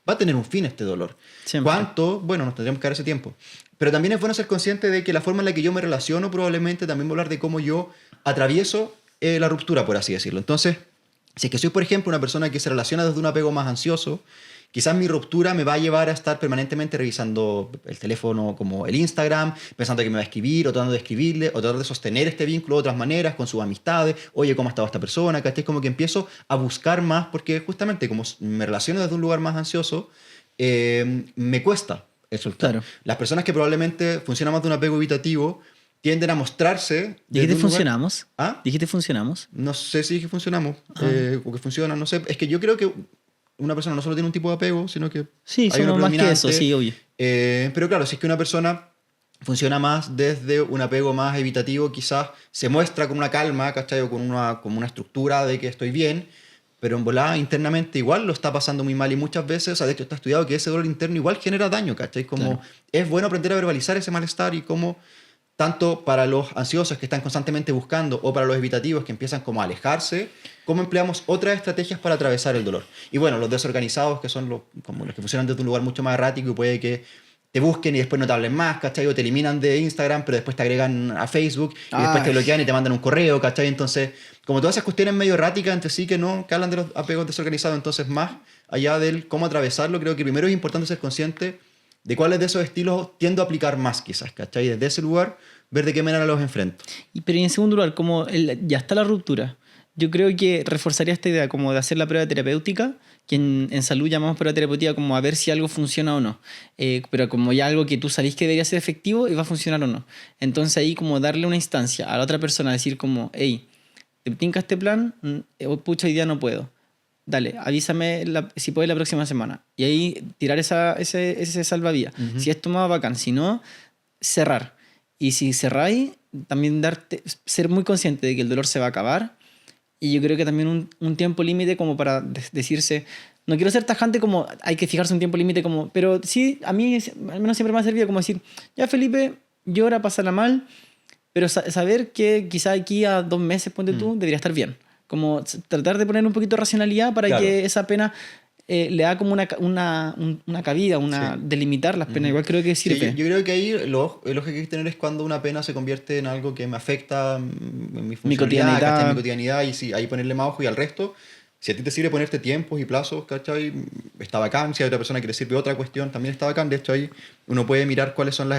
va a tener un fin este dolor. Siempre. ¿Cuánto? Bueno, nos tendríamos que dar ese tiempo. Pero también es bueno ser consciente de que la forma en la que yo me relaciono probablemente también va a hablar de cómo yo atravieso la ruptura, por así decirlo. Entonces, si es que soy, por ejemplo, una persona que se relaciona desde un apego más ansioso, quizás mi ruptura me va a llevar a estar permanentemente revisando el teléfono como el Instagram, pensando que me va a escribir, o tratando de escribirle, o tratando de sostener este vínculo de otras maneras, con sus amistades, oye, ¿cómo ha estado esta persona? ¿Cachai? Como que empiezo a buscar más, porque justamente como me relaciono desde un lugar más ansioso, me cuesta el soltar. Claro. Las personas que probablemente funcionan más de un apego evitativo tienden a mostrarse... ¿Dijiste desde un lugar- funcionamos? ¿Ah? ¿Dijiste funcionamos? No sé si funcionamos o que funciona, no sé. Es que yo creo que una persona no solo tiene un tipo de apego, sino que Sí, hay uno somos más que predominante. eso, sí, obvio. Pero claro, si es que una persona funciona más desde un apego más evitativo, quizás se muestra con una calma, ¿cachai? O con como una estructura de que estoy bien, pero en volada internamente igual lo está pasando muy mal y muchas veces, o sea, de hecho está estudiado que ese dolor interno igual genera daño, ¿cachai? Como Claro. es bueno aprender a verbalizar ese malestar y cómo tanto para los ansiosos que están constantemente buscando o para los evitativos que empiezan como a alejarse, cómo empleamos otras estrategias para atravesar el dolor. Y bueno, los desorganizados, que son como los que funcionan desde un lugar mucho más errático y puede que te busquen y después no te hablen más, ¿cachai? O te eliminan de Instagram, pero después te agregan a Facebook y después te bloquean y te mandan un correo, ¿cachai? Entonces, como todas esas cuestiones medio erráticas entre sí que hablan de los apegos desorganizados, entonces más allá del cómo atravesarlo, creo que primero es importante ser consciente de cuáles de esos estilos tiendo a aplicar más quizás, ¿cachai? Desde ese lugar, ver de qué manera los enfrento. Pero y en segundo lugar, como ya está la ruptura, yo creo que reforzaría esta idea como de hacer la prueba terapéutica, que en salud llamamos prueba terapéutica como a ver si algo funciona o no. Pero como ya algo que tú sabés que debería ser efectivo y va a funcionar o no. Entonces ahí como darle una instancia a la otra persona, decir como, hey, ¿te tinca este plan? Pucha, hoy día no puedo. Dale, avísame si puedes la próxima semana. Y ahí tirar ese salvavidas. Si esto más bacán, si no, cerrar. Y si cerráis, también ser muy consciente de que el dolor se va a acabar. Y yo creo que también un tiempo límite como para decirse, no quiero ser tajante como hay que fijarse un tiempo límite como, pero sí, a mí al menos siempre me ha servido como decir, ya Felipe, llora, pásala mal, pero saber que quizá aquí a 2 meses, ponte tú, debería estar bien. Como tratar de poner un poquito de racionalidad para que esa pena le da como una cabida, delimitar las penas. Igual creo que Sí, sirve. yo creo que ahí el ojo que hay que tener es cuando una pena se convierte en algo que me afecta en mi funcionalidad, ¿cachai? En mi cotidianidad, y sí, ahí ponerle más ojo. Y al resto, si a ti te sirve ponerte tiempos y plazos, ¿cachai? Está bacán. Si hay otra persona que le sirve otra cuestión, también está bacán. De hecho, ahí uno puede mirar cuáles son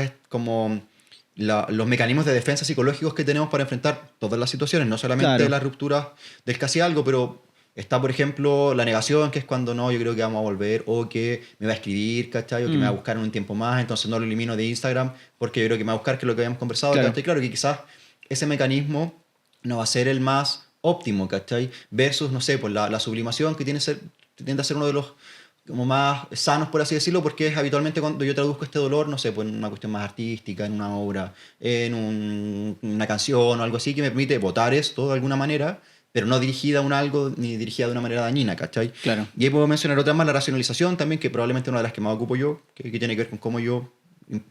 los mecanismos de defensa psicológicos que tenemos para enfrentar todas las situaciones, no solamente las rupturas del casi algo, pero está, por ejemplo, la negación, que es cuando no, yo creo que vamos a volver, o que me va a escribir, ¿cachai? O que me va a buscar en un tiempo más, entonces no lo elimino de Instagram, porque yo creo que me va a buscar, que es lo que habíamos conversado, ¿cachai? Claro que quizás ese mecanismo no va a ser el más óptimo, ¿cachai? Versus, no sé, pues la sublimación, que tiende a ser uno de los como más sanos, por así decirlo, porque es habitualmente cuando yo traduzco este dolor, no sé, pues en una cuestión más artística, en una obra, en una canción o algo así, que me permite botar esto de alguna manera, pero no dirigida a un algo ni dirigida de una manera dañina, ¿cachai? Claro. Y ahí puedo mencionar otra más, la racionalización también, que probablemente es una de las que más ocupo yo, que tiene que ver con cómo yo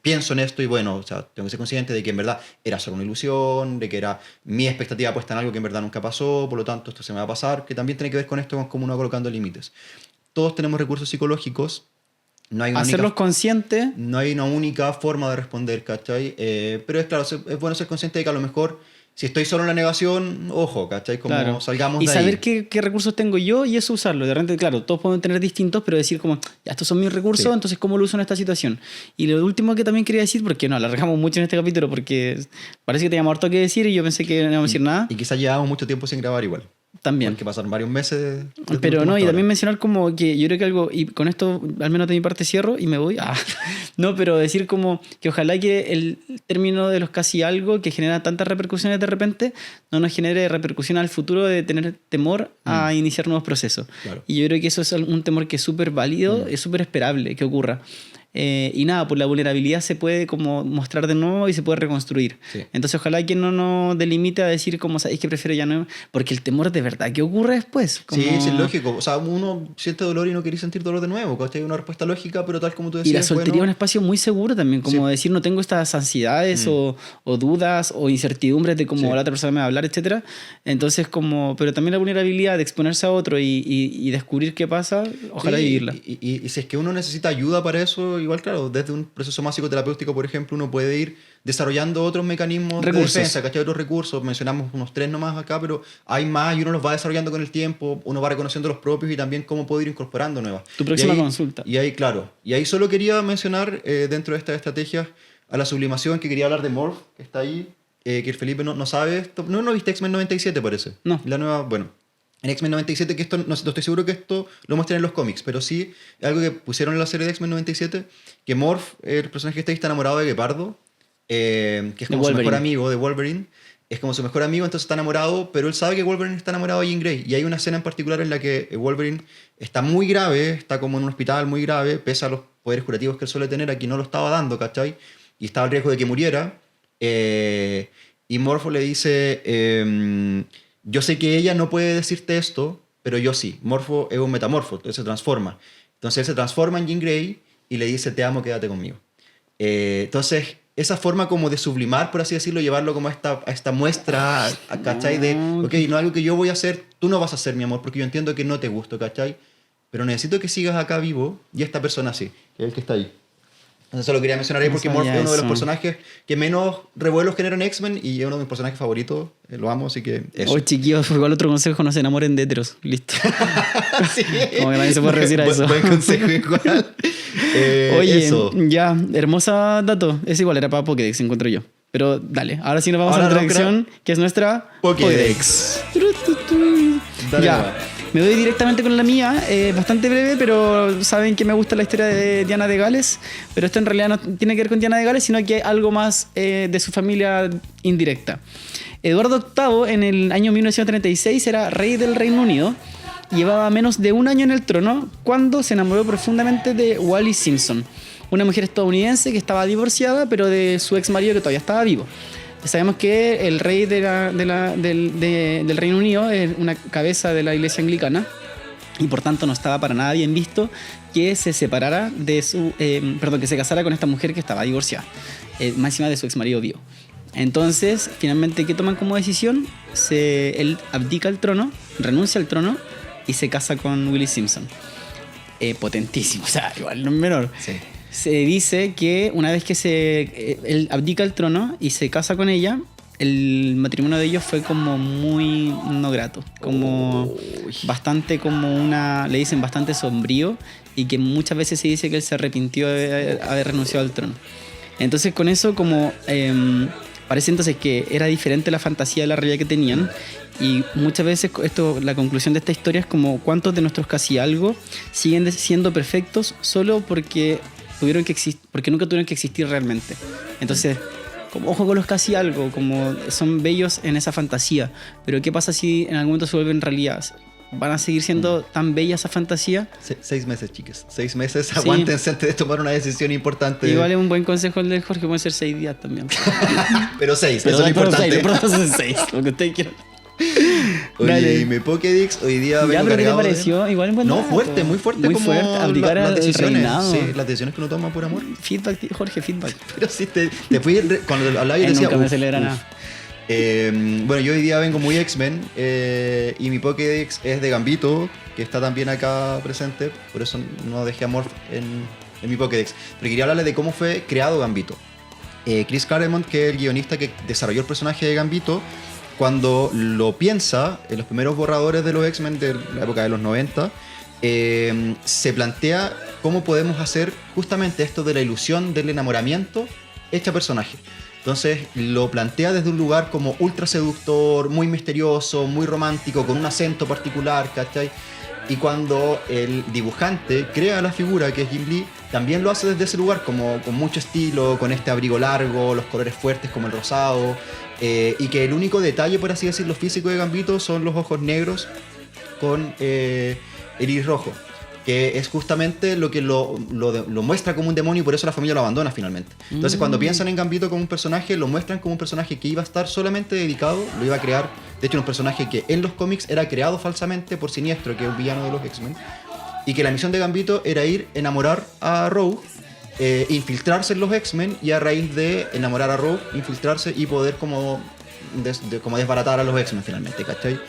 pienso en esto y bueno, o sea, tengo que ser consciente de que en verdad era solo una ilusión, de que era mi expectativa puesta en algo que en verdad nunca pasó, por lo tanto esto se me va a pasar, que también tiene que ver con esto, con cómo uno va colocando límites. Todos tenemos recursos psicológicos, no hay una hacerlos conscientes. No hay una única forma de responder, ¿cachai? Pero es claro, es bueno ser consciente de que a lo mejor si estoy solo en la negación, ojo, ¿cachai? Como salgamos de ahí. Y saber qué recursos tengo yo y eso usarlo. De repente, claro, todos podemos tener distintos, pero decir como, ya, estos son mis recursos, entonces ¿cómo lo uso en esta situación? Y lo último que también quería decir, porque no, alargamos mucho en este capítulo, porque parece que teníamos harto que decir y yo pensé que no íbamos a decir nada. Y quizás llevamos mucho tiempo sin grabar igual. También. Porque pasaron varios meses. Pero no, y también mencionar como que yo creo que algo, y con esto al menos de mi parte cierro y me voy. No, pero decir como que ojalá que el término de los casi algo que genera tantas repercusiones de repente no nos genere repercusión al futuro de tener temor a iniciar nuevos procesos. Claro. Y yo creo que eso es un temor que es súper válido, es súper esperable que ocurra. Y nada, por la vulnerabilidad se puede como mostrar de nuevo y se puede reconstruir. Sí. Entonces ojalá que no nos delimite a decir como, ¿sabéis que prefiero ya no? Porque el temor de verdad que ocurre después. Como... Sí, es lógico. O sea, uno siente dolor y no quiere sentir dolor de nuevo. ¿Cachai? Una respuesta lógica, pero tal como tú decías. Y la soltería es un espacio muy seguro también, como decir no tengo estas ansiedades o dudas o incertidumbres de cómo la otra persona me va a hablar, etc. Entonces como, pero también la vulnerabilidad de exponerse a otro y descubrir qué pasa, ojalá vivirla. Y si es que uno necesita ayuda para eso, igual, claro, desde un proceso más psicoterapéutico, por ejemplo, uno puede ir desarrollando otros mecanismos Recursos. de defensa, ¿cachai? Otros recursos, mencionamos unos 3 nomás acá, pero hay más y uno los va desarrollando con el tiempo, uno va reconociendo los propios y también cómo puede ir incorporando nuevas. Tu próxima Y ahí- consulta. Y ahí, claro, y ahí solo quería mencionar dentro de estas estrategias a la sublimación, que quería hablar de Morph, que está ahí, que el Felipe no sabe esto. No viste X-Men 97, parece. No. La nueva, bueno. En X-Men 97, que esto, no estoy seguro que esto lo muestren en los cómics, pero sí es algo que pusieron en la serie de X-Men 97, que Morph, el personaje que está enamorado de Gepardo, que es como su mejor amigo de Wolverine, es como su mejor amigo, entonces está enamorado, pero él sabe que Wolverine está enamorado de Jean Grey. Y hay una escena en particular en la que Wolverine está muy grave, está como en un hospital muy grave, pese a los poderes curativos que él suele tener, aquí no lo estaba dando, ¿cachai? Y estaba al riesgo de que muriera. Y Morpho le dice, yo sé que ella no puede decirte esto, pero yo sí. Morpho es un metamorfo, entonces se transforma. Entonces él se transforma en Jean Grey y le dice, te amo, quédate conmigo. Entonces, esa forma como de sublimar, por así decirlo, llevarlo como a esta muestra, ¿cachai? De, ok, no es algo que yo voy a hacer, tú no vas a hacer, mi amor, porque yo entiendo que no te gusto, ¿cachai? Pero necesito que sigas acá vivo y esta persona sí, que es el que está ahí. Entonces solo quería mencionar ahí porque Morph es uno de los personajes que menos revuelos generan en X-Men y es uno de mis personajes favoritos. Lo amo, así que eso. Oye, chiquillos, igual otro consejo, no se enamoren de heteros. Listo. Sí. Como que nadie se puede resistir a eso. Buen consejo igual. Oye, eso. ya, hermosa dato. Es igual, era para Pokédex, encuentro yo. Pero dale, ahora sí nos vamos Ahora a la no, tradición, que es nuestra Pokédex. Dale, ya, va. me voy directamente con la mía, bastante breve, pero saben que me gusta la historia de Diana de Gales, pero esto en realidad no tiene que ver con Diana de Gales, sino que hay algo más de su familia indirecta. Eduardo VIII en el año 1936 era rey del Reino Unido, llevaba menos de un año en el trono cuando se enamoró profundamente de Wallis Simpson, una mujer estadounidense que estaba divorciada, pero de su ex marido que todavía estaba vivo. Sabemos que el rey del Reino Unido es una cabeza de la iglesia anglicana y por tanto no estaba para nada bien visto que se separara de que se casara con esta mujer que estaba divorciada, máxima de su ex marido vivo. Entonces, finalmente, ¿qué toman como decisión? Él abdica el trono, renuncia al trono y se casa con Willie Simpson. Potentísimo, o sea, igual no es menor. Sí. Se dice que una vez que él abdica el trono y se casa con ella, el matrimonio de ellos fue como muy no grato, como bastante le dicen bastante sombrío, y que muchas veces se dice que él se arrepintió de haber renunciado al trono. Entonces con eso parece entonces que era diferente la fantasía de la realidad que tenían, y muchas veces la conclusión de esta historia es como cuántos de nuestros casi algo siguen siendo perfectos solo porque porque nunca tuvieron que existir realmente. Entonces, como ojo con los casi algo, como son bellos en esa fantasía, pero ¿qué pasa si en algún momento se vuelven realidad? ¿Van a seguir siendo tan bella esa fantasía? 6 meses, chicas. 6 meses. Sí. Aguántense antes de tomar una decisión importante. Igual es un buen consejo el de Jorge, puede ser 6 días también. Pero 6, eso es lo importante. Pero 6, lo que ustedes quieran. Oye, Dale. mi Pokédex hoy día vengo Ya, pero ¿qué te cargado de- pareció? Igual en buen No, dato. fuerte, muy fuerte. Muy como fuerte, abdicar las al decisiones. reinado. Sí, las decisiones que uno toma por amor. Feedback, Jorge, feedback. Pero sí, te fui... Cuando hablaba y Él decía... nunca me "Uf, celebra uf". nada. Bueno, yo hoy día vengo muy X-Men y mi Pokédex es de Gambito, que está también acá presente, por eso no dejé a Morph en mi Pokédex. Pero quería hablarles de cómo fue creado Gambito. Chris Claremont, que es el guionista que desarrolló el personaje de Gambito, cuando lo piensa en los primeros borradores de los X-Men de la época de los 90, se plantea cómo podemos hacer justamente esto de la ilusión del enamoramiento hecha personaje. Entonces lo plantea desde un lugar como ultra seductor, muy misterioso, muy romántico, con un acento particular, ¿cachai? Y cuando el dibujante crea la figura, que es Jim Lee, también lo hace desde ese lugar, como con mucho estilo, con este abrigo largo, los colores fuertes como el rosado, y que el único detalle, por así decirlo, físico de Gambito son los ojos negros con el iris rojo, que es justamente lo que lo muestra como un demonio, y por eso la familia lo abandona finalmente. Entonces cuando piensan en Gambito como un personaje, lo muestran como un personaje que iba a estar solamente dedicado, lo iba a crear, de hecho un personaje que en los cómics era creado falsamente por Siniestro, que es un villano de los X-Men, y que la misión de Gambito era ir, enamorar a Rogue, infiltrarse en los X-Men, y a raíz de enamorar a Rogue, infiltrarse y poder como desbaratar a los X-Men finalmente, ¿cachai?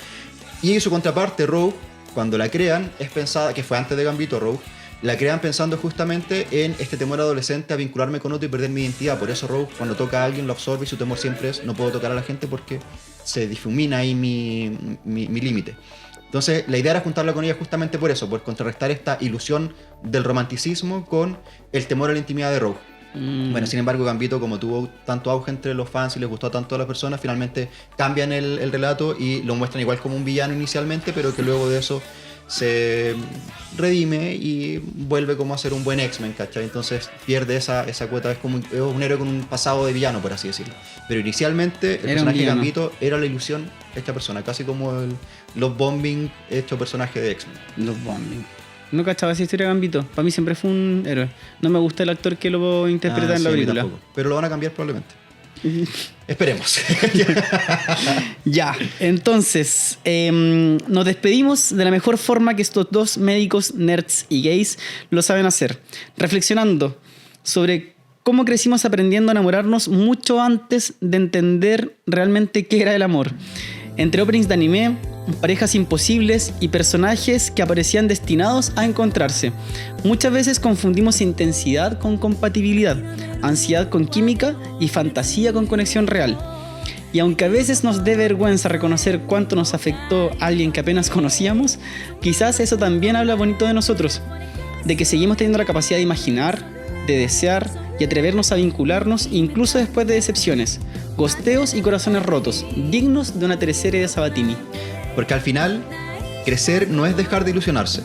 Y su contraparte, Rogue, cuando la crean, es pensada, que fue antes de Gambito, Rogue, la crean pensando justamente en este temor adolescente a vincularme con otro y perder mi identidad. Por eso Rogue, cuando toca a alguien, lo absorbe y su temor siempre es no puedo tocar a la gente porque se difumina ahí mi límite. Entonces la idea era juntarla con ella justamente por eso, por contrarrestar esta ilusión del romanticismo con el temor a la intimidad de Rogue. Bueno, sin embargo, Gambito, como tuvo tanto auge entre los fans y les gustó tanto a las personas, finalmente cambian el relato y lo muestran igual como un villano inicialmente, pero que luego de eso se redime y vuelve como a ser un buen X-Men, ¿cachai? Entonces pierde esa cuota, es como es un héroe con un pasado de villano, por así decirlo. Pero inicialmente el personaje de Gambito era la ilusión de esta persona, casi como los Bombing hecho personaje de X-Men. Los Bombing. No cachaba esa historia de Gambito. Para mí siempre fue un héroe. No me gusta el actor que lo interpreta en la película. Tampoco. Pero lo van a cambiar probablemente. Esperemos. Ya, entonces nos despedimos de la mejor forma que estos dos médicos nerds y gays lo saben hacer, reflexionando sobre cómo crecimos aprendiendo a enamorarnos mucho antes de entender realmente qué era el amor. Entre openings de anime, parejas imposibles y personajes que aparecían destinados a encontrarse. Muchas veces confundimos intensidad con compatibilidad, ansiedad con química y fantasía con conexión real. Y aunque a veces nos dé vergüenza reconocer cuánto nos afectó alguien que apenas conocíamos, quizás eso también habla bonito de nosotros, de que seguimos teniendo la capacidad de imaginar, de desear y atrevernos a vincularnos incluso después de decepciones, gosteos y corazones rotos, dignos de una teleserie de Sabatini. Porque al final, crecer no es dejar de ilusionarse,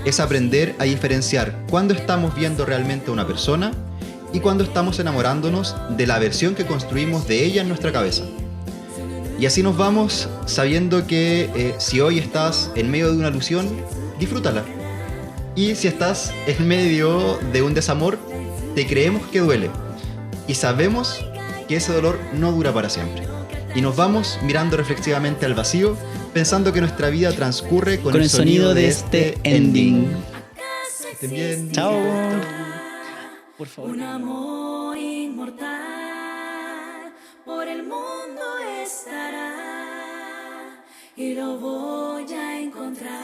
es aprender a diferenciar cuándo estamos viendo realmente a una persona y cuándo estamos enamorándonos de la versión que construimos de ella en nuestra cabeza. Y así nos vamos sabiendo que si hoy estás en medio de una ilusión, disfrútala. Y si estás en medio de un desamor, te creemos que duele. Y sabemos que ese dolor no dura para siempre. Y nos vamos mirando reflexivamente al vacío, pensando que nuestra vida transcurre con el sonido de este ending. Que estén bien. Chao. Por favor. Un amor inmortal por el mundo estará y lo voy a encontrar.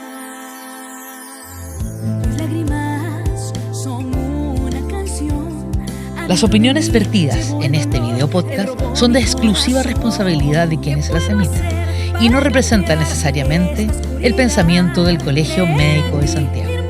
Mis lágrimas son una canción. Las opiniones vertidas en este video podcast son de exclusiva responsabilidad de quienes las emiten y no representan necesariamente el pensamiento del Colegio Médico de Santiago.